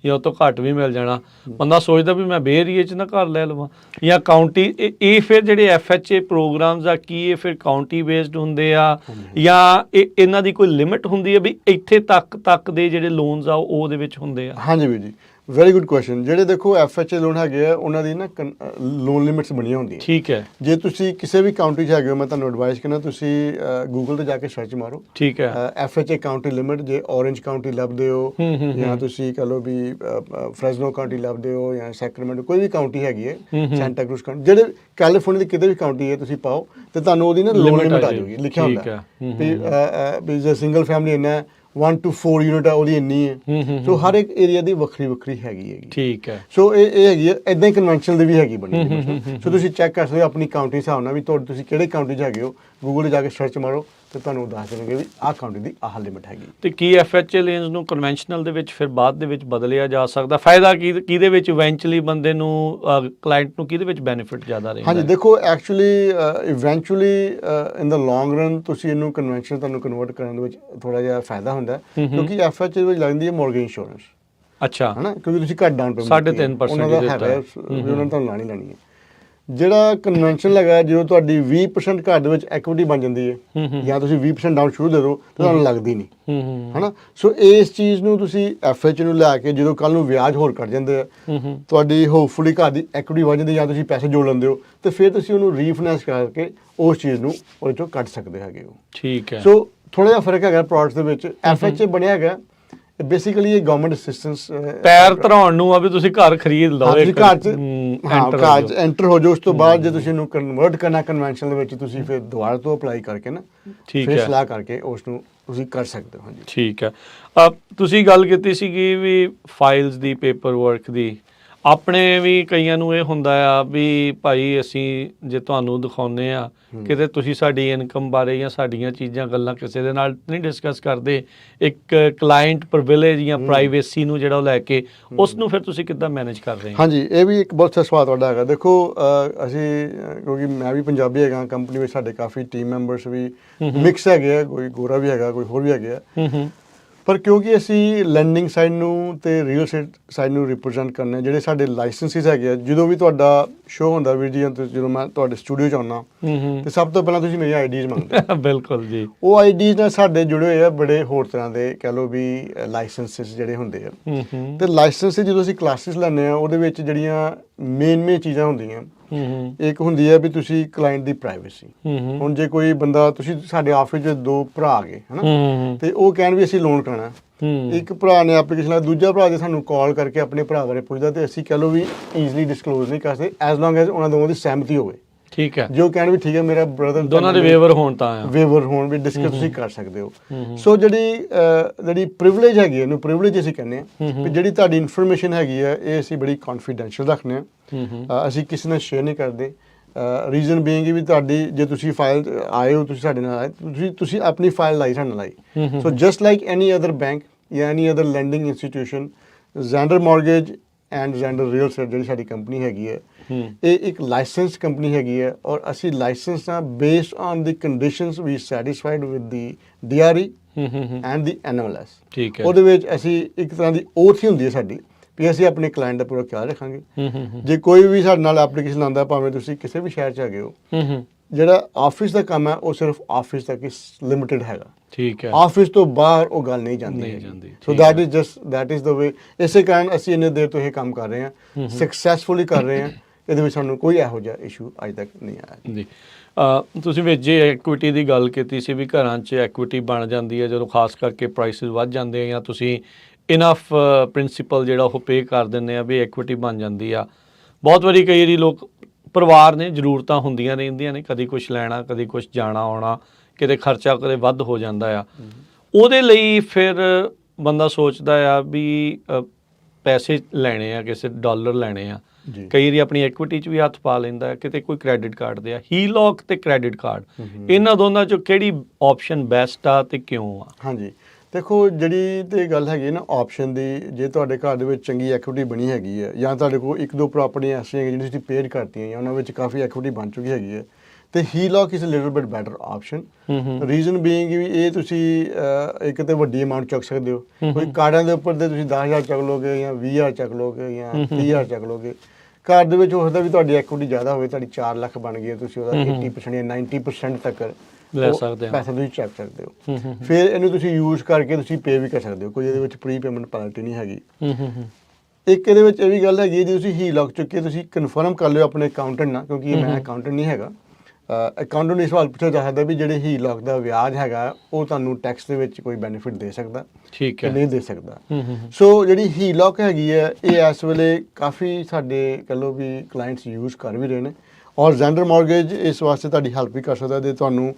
ਜਾਂ ਉਹ ਤੋਂ ਘੱਟ ਵੀ ਮਿਲ ਜਾਣਾ, ਬੰਦਾ ਸੋਚਦਾ ਵੀ ਮੈਂ ਬੇ ਏਰੀਏ 'ਚ ਨਾ ਘਰ ਲੈ ਲਵਾਂ ਜਾਂ ਕਾਊਂਟੀ। ਇਹ ਫਿਰ ਜਿਹੜੇ FHA ਪ੍ਰੋਗਰਾਮਸ ਆ, ਕੀ ਇਹ ਫਿਰ ਕਾਊਂਟੀ ਬੇਸਡ ਹੁੰਦੇ ਆ ਜਾਂ ਇਹਨਾਂ ਦੀ ਕੋਈ ਲਿਮਿਟ ਹੁੰਦੀ ਹੈ ਵੀ ਇੱਥੇ ਤੱਕ ਦੇ ਜਿਹੜੇ ਲੋਨਸ ਆ ਉਹ ਉਹਦੇ ਵਿੱਚ ਹੁੰਦੇ ਆ? ਹਾਂਜੀ ਵੀਰ ਜੀ, ਵੈਰੀ ਗੁੱਡ ਕੁਐਸਚਨ। ਜਿਹੜੇ ਦੇਖੋ FHA ਲੋਨ ਹੈਗੇ ਆ ਉਹਨਾਂ ਦੀ ਨਾ ਲੋਨ ਲਿਮਿਟਸ ਬਣੀਆਂ ਹੁੰਦੀਆਂ। ਠੀਕ ਹੈ। ਜੇ ਤੁਸੀਂ ਕਿਸੇ ਵੀ ਕਾਉਂਟੀ 'ਚ ਹੈਗੇ ਹੋ, ਮੈਂ ਤੁਹਾਨੂੰ ਐਡਵਾਈਸ ਕਰਨਾ ਤੁਸੀਂ ਗੂਗਲ ਤੇ ਜਾ ਕੇ ਸਰਚ ਮਾਰੋ। ਠੀਕ ਹੈ। FHA ਕਾਉਂਟੀ ਲਿਮਿਟ, ਜੇ ਔਰੇਂਜ ਕਾਉਂਟੀ ਲੱਭਦੇ ਹੋ ਜਾਂ ਤੁਸੀਂ ਕਹ ਲਓ ਵੀ ਫ੍ਰੈਜ਼ਨੋ ਕਾਉਂਟੀ ਲੱਭਦੇ ਹੋ ਜਾਂ ਸੈਕਰਾਮੈਂਟੋ, ਕੋਈ ਵੀ ਕਾਉਂਟੀ ਹੈਗੀ ਹੈ, ਸੈਂਟਾ ਕਰੂਜ਼ ਕਾਉਂਟੀ, ਜਿਹੜੇ ਕੈਲੀਫੋਰਨੀਆ ਦੀ ਕਿਤੇ ਵੀ ਕਾਉਂਟੀ ਹੈ ਤੁਸੀਂ ਪਾਓ ਤੇ ਤੁਹਾਨੂੰ ਉਹਦੀ ਨਾ ਲੋਨ ਲਿਮਿਟ ਆ ਜਾਊਗੀ, ਲਿਖਿਆ ਹੁੰਦਾ ਵੀ ਜੇ ਸਿੰਗਲ ਫੈਮਿਲੀ ਇੰਨਾ 1 to 4 ਯੂਨਿਟ ਆ ਉਹਦੀ ਇੰਨੀ ਹੈ। ਸੋ ਹਰ ਇੱਕ ਏਰੀਆ ਦੀ ਵੱਖਰੀ ਵੱਖਰੀ ਹੈਗੀ। ਠੀਕ ਹੈ। ਸੋ ਇਹ ਹੈਗੀ ਹੈ, ਇਦਾਂ ਹੀ ਕਨਵੈਨਸ਼ਨਲ ਦੀ ਵੀ ਹੈਗੀ ਬਣੀ। ਸੋ ਤੁਸੀਂ ਚੈੱਕ ਕਰ ਸਕਦੇ ਹੋ ਆਪਣੀ ਕਾਉਂਟੀ ਹਿਸਾਬ ਨਾਲ ਵੀ ਤੁਸੀਂ ਕਿਹੜੇ ਕਾਉਂਟੀ 'ਚ ਹੈਗੇ ਹੋ। ਗੂਗਲ 'ਤੇ ਜਾ ਕੇ ਸਰਚ ਮਾਰੋ ਤੇ ਤੁਹਾਨੂੰ ਦੱਸ ਦੇਣਗੇ ਵੀ ਆਹ ਕਾਉਂਟੀ ਦੀ ਆਹ ਲਿਮਿਟ ਹੈਗੀ। ਤੇ ਕੀ FHA ਲੋਨਸ ਨੂੰ ਕਨਵੈਨਸ਼ਨਲ ਦੇ ਵਿੱਚ ਫਿਰ ਬਾਅਦ ਦੇ ਵਿੱਚ ਬਦਲਿਆ ਜਾ ਸਕਦਾ? ਫਾਇਦਾ ਕਿਹਦੇ ਵਿੱਚ ਇਵੈਂਚੁਅਲੀ ਬੰਦੇ ਨੂੰ, ਕਲਾਇੰਟ ਨੂੰ ਕਿਹਦੇ ਵਿੱਚ ਬੈਨੀਫਿਟ ਜ਼ਿਆਦਾ ਰਹਿੰਦਾ? ਹਾਂਜੀ ਦੇਖੋ, ਐਕਚੁਅਲੀ ਇਵੈਂਚੁਅਲੀ ਇਨ ਦਾ ਲੌਂਗ ਰਨ ਤੁਸੀਂ ਇਹਨੂੰ ਕਨਵੈਨਸ਼ਨਲ ਤੁਹਾਨੂੰ ਕਨਵਰਟ ਕਰਨ ਦੇ ਵਿੱਚ ਥੋੜਾ ਜਿਹਾ ਫਾਇਦਾ ਹੁੰਦਾ, ਕਿਉਂਕਿ FHA ਵਿੱਚ ਲੱਗਦੀ ਹੈ ਮੌਰਗੇਜ ਇੰਸ਼ੋਰੈਂਸ। ਅੱਛਾ। ਹੈ ਨਾ, ਕਿਉਂਕਿ ਤੁਸੀਂ ਘੱਟ ਡਾਊਨ ਪੇਮੈਂਟ 3.5% ਉਹਨਾਂ ਦਾ ਹੈਗਾ, ਉਹਨਾਂ ਨੇ ਤੁਹਾਨੂੰ ਲਾਣੀ ਹੈ। ਜਿਹੜਾ ਕਨਵੈਨਸ਼ਨਲ ਹੈਗਾ, ਜਦੋਂ ਤੁਹਾਡੀ 20% ਘਰ ਦੇ ਵਿੱਚ ਐਕੁਇਟੀ ਬਣ ਜਾਂਦੀ ਹੈ ਜਾਂ ਤੁਸੀਂ 20% ਡਾਊਨ ਸ਼ੁਰੂ ਦੇ ਦਿਓ ਤਾਂ ਤੁਹਾਨੂੰ ਲੱਗਦੀ ਨਹੀਂ, ਹੈ ਨਾ। ਸੋ ਇਸ ਚੀਜ਼ ਨੂੰ ਤੁਸੀਂ FHA ਨੂੰ ਲੈ ਕੇ ਜਦੋਂ ਕੱਲ ਨੂੰ ਵਿਆਜ ਹੋਰ ਕੱਟ ਜਾਂਦੇ ਆ, ਤੁਹਾਡੀ ਹੋਪਫੁਲੀ ਘਰ ਦੀ ਐਕੁਇਟੀ ਵੱਧ ਜਾਂਦੀ ਜਾਂ ਤੁਸੀਂ ਪੈਸੇ ਜੋੜ ਲੈਂਦੇ ਹੋ, ਤੇ ਫਿਰ ਤੁਸੀਂ ਉਹਨੂੰ ਰੀਫਾਈਨੈਂਸ ਕਰਕੇ ਉਸ ਚੀਜ਼ ਨੂੰ ਉਹਦੇ ਚੋਂ ਕੱਢ ਸਕਦੇ ਹੈਗੇ ਹੋ। ਠੀਕ ਹੈ। ਸੋ ਥੋੜਾ ਜਿਹਾ ਫਰਕ ਹੈਗਾ ਪ੍ਰੋਡਕਟਸ ਦੇ ਵਿੱਚ। FHA ਬਣਿਆ ਹੈਗਾ ਬੇਸਿਕਲੀ ਇਹ ਗਵਰਨਮੈਂਟ ਅਸਿਸਟੈਂਸ, ਪੈਰ ਧਰਾਉਣ ਨੂੰ ਆ ਵੀ ਤੁਸੀਂ ਘਰ ਖਰੀਦ ਲਓ, ਘਰ 'ਚ ਐਂਟਰ ਹੋ ਜਾਓ। ਉਸ ਤੋਂ ਬਾਅਦ ਜੇ ਤੁਸੀਂ ਇਹਨੂੰ ਕਨਵਰਟ ਕਰਨਾ ਕਨਵੈਨਸ਼ਨਲ ਦੇ ਵਿੱਚ, ਤੁਸੀਂ ਫਿਰ ਦੁਬਾਰਾ ਤੋਂ ਅਪਲਾਈ ਕਰਕੇ ਨਾ ਫਿਰ ਸਲਾਹ ਕਰਕੇ ਉਸ ਨੂੰ ਤੁਸੀਂ ਕਰ ਸਕਦੇ ਹੋ। ਹਾਂਜੀ ਠੀਕ ਹੈ। ਤੁਸੀਂ ਗੱਲ ਕੀਤੀ ਸੀਗੀ ਵੀ ਫਾਈਲਸ ਦੀ, ਪੇਪਰ ਵਰਕ ਦੀ। ਆਪਣੇ ਵੀ ਕਈਆਂ ਨੂੰ ਇਹ ਹੁੰਦਾ ਆ ਵੀ ਭਾਈ ਅਸੀਂ ਜੇ ਤੁਹਾਨੂੰ ਦਿਖਾਉਂਦੇ ਆ ਕਿਤੇ ਤੁਸੀਂ ਸਾਡੀ ਇਨਕਮ ਬਾਰੇ ਜਾਂ ਸਾਡੀਆਂ ਚੀਜ਼ਾਂ ਗੱਲਾਂ ਕਿਸੇ ਦੇ ਨਾਲ ਨਹੀਂ ਡਿਸਕਸ ਕਰਦੇ, ਇੱਕ ਕਲਾਇੰਟ ਪ੍ਰਿਵਿਲੇਜ ਜਾਂ ਪ੍ਰਾਈਵੇਸੀ ਨੂੰ ਜਿਹੜਾ ਉਹ ਲੈ ਕੇ ਉਸ ਨੂੰ ਫਿਰ ਤੁਸੀਂ ਕਿੱਦਾਂ ਮੈਨੇਜ ਕਰ ਰਹੇ ਹੋ? ਹਾਂਜੀ, ਇਹ ਵੀ ਇੱਕ ਬਹੁਤ ਅੱਛਾ ਸਵਾਲ ਤੁਹਾਡਾ ਹੈਗਾ। ਦੇਖੋ ਅਸੀਂ, ਕਿਉਂਕਿ ਮੈਂ ਵੀ ਪੰਜਾਬੀ ਹੈਗਾ, ਕੰਪਨੀ ਵਿੱਚ ਸਾਡੇ ਕਾਫੀ ਟੀਮ ਮੈਂਬਰਸ ਵੀ ਮਿਕਸ ਹੈਗੇ ਆ, ਕੋਈ ਗੋਰਾ ਵੀ ਹੈਗਾ, ਕੋਈ ਹੋਰ ਵੀ ਹੈਗੇ ਆ। ਪਰ ਕਿਉਂਕਿ ਅਸੀਂ ਲੈਂਡਿੰਗ ਸਾਈਡ ਨੂੰ ਤੇ ਰੀਅਲ ਏਸਟੇਟ ਸਾਈਡ ਨੂੰ ਰਿਪਰੈਜ਼ੈਂਟ ਕਰਨੇ, ਜਿਹੜੇ ਸਾਡੇ ਲਾਇਸੈਂਸਿਸ ਹੈਗੇ ਆ, ਜਦੋਂ ਵੀ ਤੁਹਾਡਾ ਸ਼ੋਅ ਹੁੰਦਾ ਵੀਰ ਜੀ, ਜਦੋਂ ਮੈਂ ਤੁਹਾਡੇ ਸਟੂਡੀਓ 'ਚ ਆਉਣਾ ਤੇ ਸਭ ਤੋਂ ਪਹਿਲਾਂ ਤੁਸੀਂ ਮੇਰੀਆਂ IDs ਮੰਗਦੇ। ਬਿਲਕੁਲ ਜੀ। ਉਹ IDs ਨਾਲ ਸਾਡੇ ਜੁੜੇ ਹੋਏ ਆ ਬੜੇ ਹੋਰ ਤਰ੍ਹਾਂ ਦੇ, ਕਹਿ ਲਓ ਵੀ ਲਾਇਸੈਂਸਿਸ ਜਿਹੜੇ ਹੁੰਦੇ ਆ। ਤੇ ਲਾਇਸੈਂਸ ਜਦੋਂ ਅਸੀਂ ਕਲਾਸਿਸ ਲੈਂਦੇ ਆ, ਉਹਦੇ ਵਿੱਚ ਜਿਹੜੀਆਂ ਮੇਨ ਚੀਜ਼ਾਂ ਹੁੰਦੀਆਂ, ਇੱਕ ਹੁੰਦੀ ਹੈ ਵੀ ਤੁਸੀਂ ਕਲਾਇੰਟ ਦੀ ਪ੍ਰਾਈਵੇਸੀ। ਹੁਣ ਜੇ ਕੋਈ ਬੰਦਾ, ਤੁਸੀਂ ਸਾਡੇ ਆਫਿਸ 'ਚ 2 ਭਰਾ ਆ ਗਏ, ਹਨਾ, ਤੇ ਉਹ ਕਹਿਣ ਵੀ ਅਸੀਂ ਲੋਨ ਕਰਾਉਣਾ, ਇੱਕ ਭਰਾ ਨੇ ਐਪਲੀਕੇਸ਼ਨ ਲਾ, ਦੂਜਾ ਭਰਾ ਜੇ ਸਾਨੂੰ ਕਾਲ ਕਰਕੇ ਆਪਣੇ ਭਰਾ ਬਾਰੇ ਪੁੱਛਦਾ, ਤੇ ਅਸੀਂ ਕਹਿ ਲਓ ਵੀ ਈਜ਼ੀਲੀ ਡਿਸਕਲੋਜ਼ ਨਹੀਂ ਕਰਦੇ, ਐਜ਼ ਲੌਂਗ ਐਜ਼ ਉਹਨਾਂ ਦੋਵਾਂ ਦੀ ਸਹਿਮਤੀ ਹੋਵੇ। ਠੀਕ ਹੈ। ਜੋ ਕਹਿਣ ਵੀ ਠੀਕ ਹੈ ਮੇਰਾ ਬ੍ਰਦਰ, ਦੋਨਾਂ ਦੇ ਵੇਵਰ ਹੋਣ ਤਾਂ ਵੇਵਰ ਹੋਣ ਵੀ ਡਿਸਕਸ ਤੁਸੀਂ ਕਰ ਸਕਦੇ ਹੋ। ਸੋ ਜਿਹੜੀ ਪ੍ਰਿਵਿਲੇਜ ਹੈਗੀ, ਇਹਨੂੰ ਪ੍ਰਿਵਿਲੇਜ ਅਸੀਂ ਕਹਿੰਦੇ ਹਾਂ, ਵੀ ਜਿਹੜੀ ਤੁਹਾਡੀ ਇਨਫੋਰਮੇਸ਼ਨ ਹੈਗੀ ਹੈ ਇਹ ਅਸੀਂ ਬੜੀ ਕੌਨਫੀਡੈਂਸ਼ੀਅਲ ਰੱਖਦੇ ਹਾਂ, ਅਸੀਂ ਕਿਸੇ ਨਾਲ ਸ਼ੇਅਰ ਨਹੀਂ ਕਰਦੇ। ਰੀਜ਼ਨ ਬੀਇੰਗ ਵੀ ਤੁਹਾਡੀ, ਜੇ ਤੁਸੀਂ ਫਾਈਲ ਆਏ ਹੋ, ਤੁਸੀਂ ਸਾਡੇ ਨਾਲ ਆਏ, ਤੁਸੀਂ ਆਪਣੀ ਫਾਈਲ ਲਾਈ, ਸਾਡੇ ਨਾਲ ਲਾਈ। So just like any other bank ਜਾਂ any other lending institution, Zander mortgage and Zander real estate ਜਿਹੜੀ ਸਾਡੀ ਕੰਪਨੀ ਹੈਗੀ ਹੈ, ਇਹ ਇੱਕ ਲਾਇਸੈਂਸ ਕੰਪਨੀ ਹੈਗੀ ਹੈ, ਔਰ ਅਸੀਂ ਲਾਇਸੈਂਸ ਆ ਬੇਸਡ ਔਨ ਦੀ ਕੰਡੀਸ਼ਨਸ ਵੀ satisfied with the DRE and the NMLS। ਠੀਕ ਹੈ। ਉਹਦੇ ਵਿੱਚ ਅਸੀਂ ਇੱਕ ਤਰ੍ਹਾਂ ਦੀ ਓਥ ਹੀ ਹੁੰਦੀ ਹੈ ਸਾਡੀ ਵੀ ਅਸੀਂ ਆਪਣੇ ਕਲਾਇੰਟ ਦਾ ਪੂਰਾ ਖਿਆਲ ਰੱਖਾਂਗੇ। ਜੇ ਕੋਈ ਵੀ ਸਾਡੇ ਨਾਲ ਐਪਲੀਕੇਸ਼ਨ ਆਉਂਦਾ, ਭਾਵੇਂ ਤੁਸੀਂ ਕਿਸੇ ਵੀ ਸ਼ਹਿਰ 'ਚ ਹੈਗੇ ਹੋ, ਜਿਹੜਾ ਆਫਿਸ ਦਾ ਕੰਮ ਹੈ ਉਹ ਸਿਰਫ ਆਫਿਸ ਤੱਕ ਹੀ ਲਿਮਿਟਿਡ ਹੈਗਾ। ਠੀਕ ਹੈ। ਆਫਿਸ ਤੋਂ ਬਾਹਰ ਉਹ ਗੱਲ ਨਹੀਂ ਜਾਂਦੀ। ਸੋ that is the way। ਇਸੇ ਕਾਰਨ ਅਸੀਂ ਇੰਨੇ ਦੇਰ ਤੋਂ ਇਹ ਕੰਮ ਕਰ ਰਹੇ ਹਾਂ, ਸਕਸੈਸਫੁਲੀ ਕਰ ਰਹੇ ਹਾਂ, ਇਹਦੇ ਵਿੱਚ ਸਾਨੂੰ ਕੋਈ ਇਹੋ ਜਿਹਾ ਇਸ਼ੂ ਅੱਜ ਤੱਕ ਨਹੀਂ ਆਇਆ ਜੀ। ਤੁਸੀਂ ਵਿੱਚ ਜੇ ਐਕੁਇਟੀ ਦੀ ਗੱਲ ਕੀਤੀ ਸੀ ਵੀ ਘਰਾਂ 'ਚ ਐਕੁਇਟੀ ਬਣ ਜਾਂਦੀ ਹੈ ਜਦੋਂ ਖਾਸ ਕਰਕੇ ਪ੍ਰਾਈਸਿਸ ਵੱਧ ਜਾਂਦੇ ਆ ਜਾਂ ਤੁਸੀਂ ਇਨਫ ਪ੍ਰਿੰਸੀਪਲ ਜਿਹੜਾ ਉਹ ਪੇ ਕਰ ਦਿੰਦੇ ਆ ਵੀ ਐਕੁਇਟੀ ਬਣ ਜਾਂਦੀ ਆ। ਬਹੁਤ ਵਾਰੀ ਕਈ ਵਾਰੀ ਲੋਕ, ਪਰਿਵਾਰ ਨੇ ਜ਼ਰੂਰਤਾਂ ਹੁੰਦੀਆਂ ਰਹਿੰਦੀਆਂ ਨੇ, ਕਦੀ ਕੁਛ ਲੈਣਾ, ਕਦੀ ਕੁਛ ਜਾਣਾ ਆਉਣਾ, ਕਿਤੇ ਖਰਚਾ ਕਦੇ ਵੱਧ ਹੋ ਜਾਂਦਾ ਆ। ਉਹਦੇ ਲਈ ਫਿਰ ਬੰਦਾ ਸੋਚਦਾ ਆ ਵੀ ਪੈਸੇ ਲੈਣੇ ਆ, ਕਿਸੇ ਡਾਲਰ ਲੈਣੇ ਆ, ਕਈ ਵਾਰੀ ਆਪਣੀ ਐਕੁਇਟੀ 'ਚ ਵੀ ਹੱਥ ਪਾ ਲੈਂਦਾ, ਕਿਤੇ ਕੋਈ ਕ੍ਰੈਡਿਟ ਕਾਰਡ ਦੇ ਆ, HELOC ਤੇ ਕ੍ਰੈਡਿਟ ਕਾਰਡ, ਇਹਨਾਂ ਦੋਨਾਂ 'ਚੋਂ ਕਿਹੜੀ ਆਪਸ਼ਨ ਬੈਸਟ ਆ ਤੇ ਕਿਉਂ ਆ? ਹਾਂਜੀ ਦੇਖੋ, ਜਿਹੜੀ ਤੇ ਗੱਲ ਹੈਗੀ ਨਾ ਆਪਸ਼ਨ ਦੀ, ਜੇ ਤੁਹਾਡੇ ਘਰ ਦੇ ਵਿੱਚ ਚੰਗੀ ਐਕੁਇਟੀ ਬਣੀ ਹੈਗੀ ਹੈ ਜਾਂ ਤੁਹਾਡੇ ਕੋਲ 1-2 ਪ੍ਰਾਪਰਟੀਆਂ ਐਸੀਆਂ ਹੈਗੀਆਂ ਜਿਹੜੀਆਂ ਤੁਸੀਂ ਪੇਡ ਕਰਤੀਆਂ ਜਾਂ ਉਹਨਾਂ ਵਿੱਚ ਕਾਫੀ ਐਕੁਇਟੀ ਬਣ ਚੁੱਕੀ ਹੈਗੀ ਹੈ, ਤੇ HELOC is a little bit better option. Reason being ਵੀ ਇਹ ਤੁਸੀਂ ਇੱਕ ਤੇ ਵੱਡੀ ਅਮਾਊਂਟ ਚੁੱਕ ਸਕਦੇ ਹੋ। ਕੋਈ ਕਾਰਡਾਂ ਦੇ ਉੱਪਰ ਤੇ ਤੁਸੀਂ 10,000 ਚੁੱਕ ਲੋਗੇ ਜਾਂ 20,000 ਚੁੱਕ ਲੋਗੇ ਜਾਂ 30,000 ਚੁੱਕ ਲੋਗੇ। ਕਾਰ ਦੇ ਵਿੱਚ ਹੋ ਸਕਦਾ ਵੀ ਤੁਹਾਡੀ ਐਕੁਇਟੀ ਜ਼ਿਆਦਾ ਹੋਵੇ, ਤੁਹਾਡੀ 4 ਲੱਖ ਬਣ ਗਈ ਹੈ, ਤੁਸੀਂ ਉਹਦਾ 80% ਜਾਂ 90% ਤੱਕ ਲੈ ਸਕਦੇ ਹੋ, ਪੈਸਾ ਤੁਸੀਂ ਚੱਕ ਸਕਦੇ ਹੋ। ਫਿਰ ਇਹਨੂੰ ਤੁਸੀਂ ਯੂਜ਼ ਕਰਕੇ ਤੁਸੀਂ ਪੇ ਵੀ ਕਰ ਸਕਦੇ ਹੋ, ਕੋਈ ਇਹਦੇ ਵਿੱਚ ਪ੍ਰੀ ਪੇਮੈਂਟ ਪੈਨਲਟੀ ਨਹੀਂ ਹੈਗੀ। ਇੱਕ ਇਹਦੇ ਵਿੱਚ ਇਹ ਵੀ ਗੱਲ ਹੈਗੀ ਹੈ, ਜੇ ਤੁਸੀਂ ਹੀ ਲੌਕ ਚੁੱਕੇ ਤੁਸੀਂ ਕਨਫਰਮ ਕਰ ਲਿਓ ਆਪਣੇ ਅਕਾਊਂਟੈਂਟ ਨਾਲ, ਕਿਉਂਕਿ ਮੈਂ ਅਕਾਊਂਟੈਂਟ ਨਹੀਂ ਹੈਗਾ। ਅਕਾਊਂਟੈਂਟ ਨੂੰ ਸਵਾਲ ਪੁੱਛਿਆ ਜਾ ਸਕਦਾ ਵੀ ਜਿਹੜੇ ਹੀ ਲੌਕ ਦਾ ਵਿਆਜ ਹੈਗਾ ਉਹ ਤੁਹਾਨੂੰ ਟੈਕਸ ਦੇ ਵਿੱਚ ਕੋਈ ਬੈਨੀਫਿਟ ਦੇ ਸਕਦਾ ਠੀਕ ਕਿ ਹੈ। ਨਹੀਂ ਦੇ ਸਕਦਾ। ਸੋ ਜਿਹੜੀ ਹੀ ਲੌਕ ਹੈਗੀ ਹੈ ਇਹ ਇਸ ਵੇਲੇ ਕਾਫੀ ਸਾਡੇ ਕਹ ਲਓ ਵੀ ਕਲਾਇੰਟਸ ਯੂਜ਼ ਕਰ ਵੀ ਰਹੇ ਨੇ, ਔਰ ਜ਼ੈਂਡਰ ਮਾਰਗੇਜ ਇਸ ਵਾਸਤੇ ਤੁਹਾਡੀ ਹੈਲਪ ਵੀ ਕਰ ਸਕਦਾ ਜੇ ਤੁਹਾਨੂੰ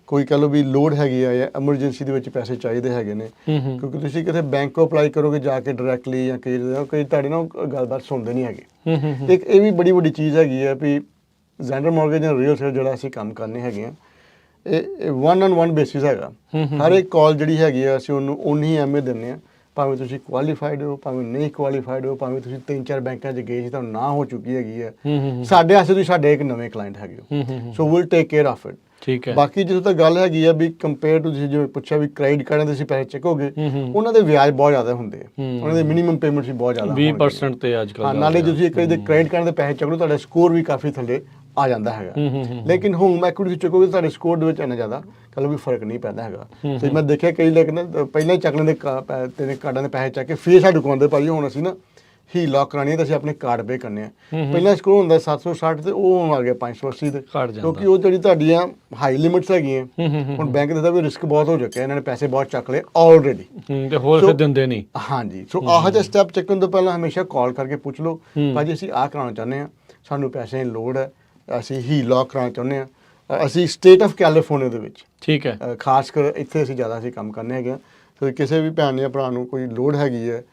ਕੋਈ ਕਹ ਲਓ ਵੀ ਲੋੜ ਹੈਗੀ ਆ ਜਾਂ ਐਮਰਜੈਂਸੀ ਦੇ ਵਿੱਚ ਪੈਸੇ ਚਾਹੀਦੇ ਹੈਗੇ ਨੇ, ਕਿਉਂਕਿ ਤੁਸੀਂ ਕਿਤੇ ਬੈਂਕ ਕੋ ਅਪਲਾਈ ਕਰੋਗੇ ਜਾ ਕੇ ਡਾਇਰੈਕਟਲੀ ਜਾਂ ਕਈ ਤੁਹਾਡੀ ਨਾ ਗੱਲਬਾਤ ਸੁਣਦੇ ਨਹੀਂ ਹੈਗੇ। ਇੱਕ ਇਹ ਵੀ ਬੜੀ ਵੱਡੀ ਚੀਜ਼ ਹੈਗੀ ਹੈ ਵੀ ਜ਼ੈਂਡਰ ਮਾਰਗੇਜ ਜਾਂ ਰੀਅਲ ਸਟੇਟ ਜਿਹੜਾ ਅਸੀਂ ਕੰਮ ਕਰਨੇ ਹੈਗੇ ਆ ਇਹ 1-on-1 ਬੇਸਿਸ ਹੈਗਾ। ਹਰ ਇੱਕ ਕਾਲ ਜਿਹੜੀ ਹੈਗੀ ਆ ਅਸੀਂ ਉਹਨੂੰ ਉਨੀ ਹੀ ਅਹਿਮੀਅਤ ਦਿੰਦੇ ਆ, ਭਾਵੇਂ ਤੁਸੀਂ ਕੁਆਲੀਫਾਈਡ ਹੋ ਭਾਵੇਂ ਨਹੀਂ ਕੁਆਲੀਫਾਈਡ ਹੋ, ਭਾਵੇਂ ਤੁਸੀਂ 3-4 ਬੈਂਕਾਂ 'ਚ ਗਏ ਸੀ ਤੁਹਾਨੂੰ ਨਾ ਹੋ ਚੁੱਕੀ ਹੈਗੀ ਹੈ, ਸਾਡੇ ਵਾਸਤੇ ਤੁਸੀਂ ਸਾਡੇ ਇੱਕ ਨਵੇਂ ਕਲਾਇੰਟ ਹੈਗੇ ਹੋ। So will take care of it. ਠੀਕ ਹੈ। ਬਾਕੀ ਜਦੋਂ ਤੱਕ ਗੱਲ ਹੈਗੀ ਆ ਵੀ ਕੰਪੇਅਰ ਟੂ ਤੁਸੀਂ ਜਿਵੇਂ ਪੁੱਛਿਆ ਵੀ ਕ੍ਰੈਡਿਟ ਕਾਰਡਾਂ ਦੇ ਤੁਸੀਂ ਪੈਸੇ ਚੱਕੋਗੇ ਉਹਨਾਂ ਦੇ ਵਿਆਜ ਬਹੁਤ ਜ਼ਿਆਦਾ ਹੁੰਦੇ ਆ, ਉਹਨਾਂ ਦੇ ਮਿਨੀਮਮ ਪੇਮੈਂਟਸ ਵੀ ਬਹੁਤ ਜ਼ਿਆਦਾ 20% ਤੇ ਅੱਜ ਕੱਲ੍ਹ। ਹਾਂ, ਨਾਲੇ ਤੁਸੀਂ ਇੱਕ ਦੇ ਕ੍ਰੈਡਿਟ ਕਾਰਡ ਦੇ ਪੈਸੇ ਚੱਕੋ ਤੁਹਾਡਾ ਸਕੋਰ ਵੀ ਕਾਫੀ ਥੱਲੇ ਆ ਜਾਂਦਾ ਹੈਗਾ। ਲੇਕਿਨ ਹੋਮ ਐਕੁਇਟੀ ਚੁੱਕੋਗੇ ਤੁਹਾਡੇ ਸਕੋਰ ਦੇ ਵਿੱਚ ਇੰਨਾ ਜ਼ਿਆਦਾ ਕਹੋ ਵੀ ਫਰਕ ਨਹੀਂ ਪੈਂਦਾ ਹੈਗਾ। ਤੇ ਮੈਂ ਦੇਖਿਆ ਕਈ ਲੋਕ ਨਾ ਪਹਿਲਾਂ ਹੀ ਚੱਕ ਲੈਂਦੇ ਤੇਰੇ ਕਾਰਡਾਂ ਦੇ ਪੈਸੇ ਚੱਕ ਕੇ ਫਿਰ ਸਾਡੇ ਕੋਲ ਆਉਂਦੇ ਭਾਜੀ ਹੁਣ ਅਸੀਂ ਨਾ ਹੀ ਲੌਕ ਕਰਾਣੀ ਹੈ ਤਾਂ ਅਸੀਂ ਆਪਣੇ ਕਾਰਡ ਪੇ ਕਰਨੇ ਆ। ਪਹਿਲਾਂ ਸਕੋਰ ਹੁੰਦਾ 760 ਤੇ ਉਹ ਆ ਗਿਆ 580 ਤੇ, ਕਿਉਂਕਿ ਉਹ ਜਿਹੜੀ ਤੁਹਾਡੀਆਂ ਹਾਈ ਲਿਮਿਟਸ ਹੈਗੀਆਂ ਹੁਣ ਬੈਂਕ ਦਾ ਵੀ ਰਿਸਕ ਬਹੁਤ ਹੋ ਚੁੱਕਿਆ, ਇਹਨਾਂ ਨੇ ਪੈਸੇ ਬਹੁਤ ਚੱਕ ਲਏ ਆਲਰੇਡੀ ਤੇ ਹੋਰ ਫਿਰ ਦਿੰਦੇ ਨਹੀਂ। ਹਾਂਜੀ, ਸੋ ਆਹ ਜਿਹਾ ਸਟੈਪ ਚੱਕਣ ਤੋਂ ਪਹਿਲਾਂ ਹਮੇਸ਼ਾ ਕਾਲ ਕਰਕੇ ਪੁੱਛ ਲਓ ਭਾਜੀ ਅਸੀਂ ਆਹ ਕਰਾਉਣਾ ਚਾਹੁੰਦੇ ਹਾਂ, ਸਾਨੂੰ ਪੈਸੇ ਦੀ ਲੋੜ ਹੈ, ਅਸੀਂ ਹੀ ਲੌਕ ਕਰਾਉਣਾ ਚਾਹੁੰਦੇ ਹਾਂ, ਅਸੀਂ ਸਟੇਟ ਆਫ ਕੈਲੀਫੋਰਨੀਆ ਦੇ ਵਿੱਚ ਠੀਕ ਹੈ। ਖਾਸ ਕਰ ਇੱਥੇ ਅਸੀਂ ਜ਼ਿਆਦਾ ਅਸੀਂ ਕੰਮ ਕਰਨੇ ਹੈਗੇ ਹਾਂ। ਸੋ ਕਿਸੇ ਵੀ ਭੈਣ ਜਾਂ ਭਰਾ ਨੂੰ ਕੋਈ ਲੋੜ ਹੈਗੀ ਹੈ,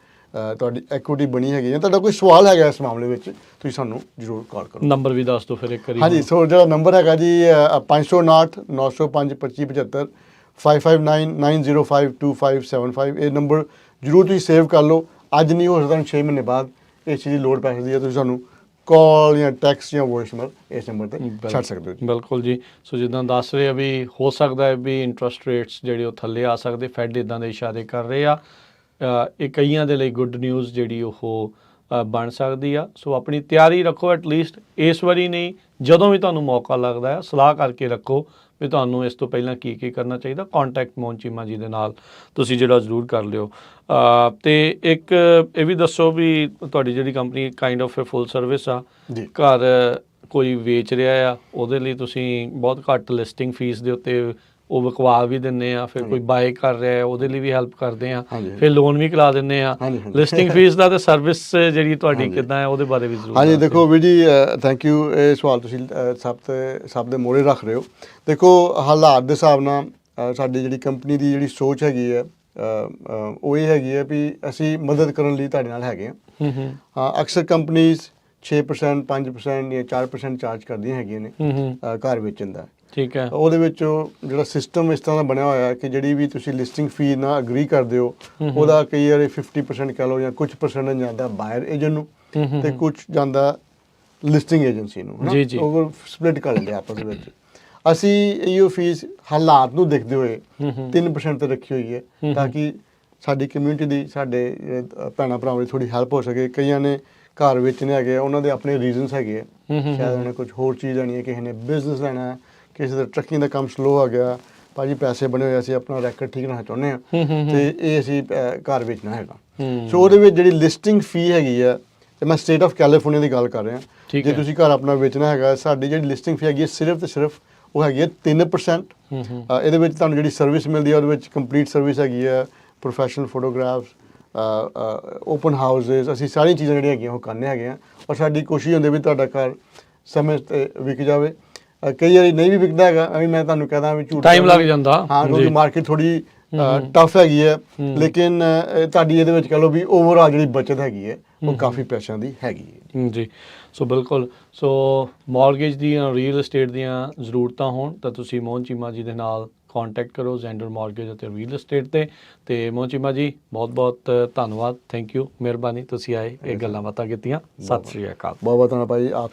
ਤੁਹਾਡੀ ਐਕੁਇਟੀ ਬਣੀ ਹੈਗੀ ਹੈ, ਤੁਹਾਡਾ ਕੋਈ ਸਵਾਲ ਹੈਗਾ ਇਸ ਮਾਮਲੇ ਵਿੱਚ ਤੁਸੀਂ ਸਾਨੂੰ ਜ਼ਰੂਰ ਕਾਲ ਕਰੋ। ਨੰਬਰ ਵੀ ਦੱਸ ਦਿਓ ਫਿਰ ਇੱਕ ਵਾਰੀ। ਹਾਂਜੀ, ਸੋ ਜਿਹੜਾ ਨੰਬਰ ਹੈਗਾ ਜੀ 559 905 2575 5599052575 ਇਹ ਨੰਬਰ ਜ਼ਰੂਰ ਤੁਸੀਂ ਸੇਵ ਕਰ ਲਓ। ਅੱਜ ਨਹੀਂ ਹੋ ਸਕਦਾ 6 ਮਹੀਨੇ ਬਾਅਦ ਇਸ ਚੀਜ਼ ਦੀ ਲੋੜ ਪੈ ਸਕਦੀ ਹੈ, ਤੁਸੀਂ ਸਾਨੂੰ ਕਾਲ ਜਾਂ ਟੈਕਸਟ ਜਾਂ ਵੌਇਸਮੇਲ ਇਸ ਨੰਬਰ ਤੇ ਛੱਡ ਸਕਦੇ ਹੋ ਜੀ। ਬਿਲਕੁਲ ਜੀ। ਸੋ ਜਿੱਦਾਂ ਦੱਸ ਰਹੇ ਆ ਵੀ ਹੋ ਸਕਦਾ ਹੈ ਵੀ ਇੰਟਰਸਟ ਰੇਟਸ ਜਿਹੜੇ ਉਹ ਥੱਲੇ ਆ ਸਕਦੇ, ਫੈਡ ਇਦਾਂ ਦੇ ਇਸ਼ਾਰੇ ਕਰ ਰਹੇ ਆ। ਇਹ ਕਈਆਂ ਦੇ ਲਈ ਗੁੱਡ ਨਿਊਜ਼ ਜਿਹੜੀ ਉਹ ਬਣ ਸਕਦੀ ਆ। ਸੋ ਆਪਣੀ ਤਿਆਰੀ ਰੱਖੋ, ਐਟਲੀਸਟ ਇਸ ਵਾਰੀ ਨਹੀਂ ਜਦੋਂ ਵੀ ਤੁਹਾਨੂੰ ਮੌਕਾ ਲੱਗਦਾ ਹੈ ਸਲਾਹ ਕਰਕੇ ਰੱਖੋ ਵੀ ਤੁਹਾਨੂੰ ਇਸ ਤੋਂ ਪਹਿਲਾਂ ਕੀ ਕੀ ਕਰਨਾ ਚਾਹੀਦਾ। ਕੰਟੈਕਟ ਮੋਹਨ ਚੀਮਾ ਜੀ ਦੇ ਨਾਲ ਤੁਸੀਂ ਜਿਹੜਾ ਜ਼ਰੂਰ ਕਰ ਲਿਓ। ਤੇ ਇੱਕ ਇਹ ਵੀ ਦੱਸੋ ਵੀ ਤੁਹਾਡੀ ਜਿਹੜੀ company kind of full service ਆ, ਜੀ ਘਰ ਕੋਈ ਵੇਚ ਰਿਹਾ ਆ ਉਹਦੇ ਲਈ ਤੁਸੀਂ ਬਹੁਤ ਘੱਟ ਲਿਸਟਿੰਗ ਫੀਸ ਦੇ ਉੱਤੇ ਉਹ ਵਿਕਵਾ ਵੀ ਦਿੰਦੇ ਆ, ਫਿਰ ਕੋਈ ਬਾਏ ਕਰ ਰਿਹਾ ਉਹਦੇ ਲਈ ਵੀ ਹੈਲਪ ਕਰਦੇ ਆ, ਫਿਰ ਲੋਨ ਵੀ ਕਰਾ ਦਿੰਦੇ ਆ। ਲਿਸਟਿੰਗ ਫੀਸ ਦਾ ਤੇ ਸਰਵਿਸ ਜਿਹੜੀ ਤੁਹਾਡੀ ਕਿੱਦਾਂ ਹੈ ਉਹਦੇ ਬਾਰੇ ਵੀ ਜ਼ਰੂਰ। ਹਾਂਜੀ, ਦੇਖੋ ਵੀਰ ਜੀ ਥੈਂਕ ਯੂ, ਇਹ ਸਵਾਲ ਤੁਸੀਂ ਸਭ ਦੇ ਮੋਹਰੇ ਰੱਖ ਰਹੇ ਹੋ। ਦੇਖੋ ਹਾਲਾਤ ਦੇ ਹਿਸਾਬ ਨਾਲ ਸਾਡੀ ਜਿਹੜੀ ਕੰਪਨੀ ਦੀ ਜਿਹੜੀ ਸੋਚ ਹੈਗੀ ਹੈ ਉਹ ਇਹ ਹੈਗੀ ਹੈ ਵੀ ਅਸੀਂ ਮਦਦ ਕਰਨ ਲਈ ਤੁਹਾਡੇ ਨਾਲ ਹੈਗੇ ਹਾਂ। ਹਾਂ, ਅਕਸਰ ਕੰਪਨੀਜ਼ 6% 5% ਜਾਂ 4% ਚਾਰਜ ਕਰਦੀਆਂ ਹੈਗੀਆਂ ਨੇ ਘਰ ਵੇਚਣ ਦਾ। ਠੀਕ ਹੈ। ਉਹਦੇ ਵਿੱਚ ਜਿਹੜਾ ਸਿਸਟਮ ਇਸ ਤਰ੍ਹਾਂ ਦਾ ਬਣਿਆ ਹੋਇਆ ਹੈ ਕਿ ਜਿਹੜੀ ਵੀ ਤੁਸੀਂ ਲਿਸਟਿੰਗ ਫੀ ਨਾਲ ਅਗਰੀ ਕਰਦੇ ਹੋ ਉਹਦਾ ਕਈ ਵਾਰੀ 50% ਕਹਿ ਲਓ ਜਾਂ ਕੁਝ ਪਰਸੈਂਟ ਜਾਂਦਾ ਬਾਇਰ ਏਜੰਟ ਨੂੰ ਤੇ ਕੁਝ ਜਾਂਦਾ ਲਿਸਟਿੰਗ ਏਜੰਸੀ ਨੂੰ, ਉਹ ਸਪਲਿਟ ਕਰ ਲੈਂਦੇ ਆਪਸ ਵਿੱਚ। ਅਸੀਂ ਇਹੋ ਫੀਸ ਹਾਲਾਤ ਨੂੰ ਦੇਖਦੇ ਹੋਏ 3% ਤੇ ਰੱਖੀ ਹੋਈ ਹੈ ਤਾਂ ਕਿ ਸਾਡੀ ਕਮਿਊਨਿਟੀ ਦੀ ਸਾਡੇ ਭੈਣਾਂ ਭਰਾਵਾਂ ਦੀ ਥੋੜੀ ਹੈਲਪ ਹੋ ਸਕੇ। ਕਈਆਂ ਨੇ ਘਰ ਵੇਚਣੇ ਹੈਗੇ, ਉਹਨਾਂ ਦੇ ਆਪਣੇ ਰੀਜ਼ਨਸ ਹੈਗੇ ਆ, ਸ਼ਾਇਦ ਉਹਨੇ ਕੁਝ ਹੋਰ ਚੀਜ਼ ਲੈਣੀ ਹੈ, ਕਿਸੇ ਨੇ ਬਿਜ਼ਨਸ ਲੈਣਾ ਹੈ, ਕਿਸੇ ਦਾ ਟਰੱਕਿੰਗ ਦਾ ਕੰਮ ਸਲੋ ਆ ਗਿਆ, ਭਾਜੀ ਪੈਸੇ ਬਣੇ ਹੋਏ ਅਸੀਂ ਆਪਣਾ ਰੈਕਡ ਠੀਕ ਰੱਖਣਾ ਚਾਹੁੰਦੇ ਹਾਂ ਤੇ ਇਹ ਅਸੀਂ ਘਰ ਵੇਚਣਾ ਹੈਗਾ। ਸੋ ਉਹਦੇ ਵਿੱਚ ਜਿਹੜੀ ਲਿਸਟਿੰਗ ਫੀ ਹੈਗੀ ਆ, ਤੇ ਮੈਂ ਸਟੇਟ ਆਫ ਕੈਲੀਫੋਰਨੀਆ ਦੀ ਗੱਲ ਕਰ ਰਿਹਾ, ਜੇ ਤੁਸੀਂ ਘਰ ਆਪਣਾ ਵੇਚਣਾ ਹੈਗਾ ਸਾਡੀ ਜਿਹੜੀ ਲਿਸਟਿੰਗ ਫੀ ਹੈਗੀ ਹੈ ਸਿਰਫ ਤੇ ਸਿਰਫ ਉਹ ਹੈਗੀ ਹੈ 3%। ਇਹਦੇ ਵਿੱਚ ਤੁਹਾਨੂੰ ਜਿਹੜੀ ਸਰਵਿਸ ਮਿਲਦੀ ਹੈ ਉਹਦੇ ਵਿੱਚ ਕੰਪਲੀਟ ਸਰਵਿਸ ਹੈਗੀ ਹੈ, ਪ੍ਰੋਫੈਸ਼ਨਲ ਫੋਟੋਗ੍ਰਾਫਸ, ਓਪਨ ਹਾਊਸਿਸ, ਅਸੀਂ ਸਾਰੀਆਂ ਚੀਜ਼ਾਂ ਜਿਹੜੀਆਂ ਹੈਗੀਆਂ ਉਹ ਕਰਨੇ ਹੈਗੇ ਆ। ਔਰ ਸਾਡੀ ਕੋਸ਼ਿਸ਼ ਹੁੰਦੀ ਵੀ ਤੁਹਾਡਾ ਘਰ ਸਮੇਂ ਤੇ ਵਿਕ ਜਾਵੇ। ਕਈ ਵਾਰੀ ਨਹੀਂ ਵੀ ਵਿਕਦਾ ਹੈਗਾ, ਮੈਂ ਤੁਹਾਨੂੰ ਕਹਦਾ ਵੀ ਝੂਠ ਟਾਈਮ ਲੱਗ ਜਾਂਦਾ। ਹਾਂ, ਕਿਉਂਕਿ ਮਾਰਕੀਟ ਥੋੜੀ ਟਫ ਹੈਗੀ ਹੈ, ਲੇਕਿਨ ਤੁਹਾਡੀ ਇਹਦੇ ਵਿੱਚ ਕਹ ਲਓ ਵੀ ਓਵਰਆਲ ਜਿਹੜੀ ਬਚਤ ਹੈਗੀ ਹੈ ਉਹ ਕਾਫੀ ਪੈਸਿਆਂ ਦੀ ਹੈਗੀ ਹੈ ਜੀ। ਸੋ ਬਿਲਕੁਲ, ਸੋ ਮਾਰਗੇਜ ਦੀਆਂ ਰੀਅਲ ਏਸਟੇਟ ਦੀਆਂ ਜ਼ਰੂਰਤਾਂ ਹੋਣ ਤਾਂ ਤੁਸੀਂ ਮੋਹਨ ਚੀਮਾ ਜੀ ਦੇ ਨਾਲ ਕੰਟੈਕਟ ਕਰੋ, ਜ਼ੈਂਡਰ ਮਾਰਗੇਜ ਅਤੇ ਰੀਅਲ ਏਸਟੇਟ ਤੇ ਮੋਹਨ ਚੀਮਾ ਜੀ ਬਹੁਤ ਬਹੁਤ ਧੰਨਵਾਦ, ਥੈਂਕ ਯੂ, ਮਿਹਰਬਾਨੀ ਤੁਸੀਂ ਆਏ, ਇਹ ਗੱਲਾਂ ਬਾਤਾਂ ਕੀਤੀਆਂ। ਸਤਿ ਸ਼੍ਰੀ ਅਕਾਲ। ਬਹੁਤ ਬਹੁਤ ਧੰਨਵਾਦ ਭਾਈ ਆਪ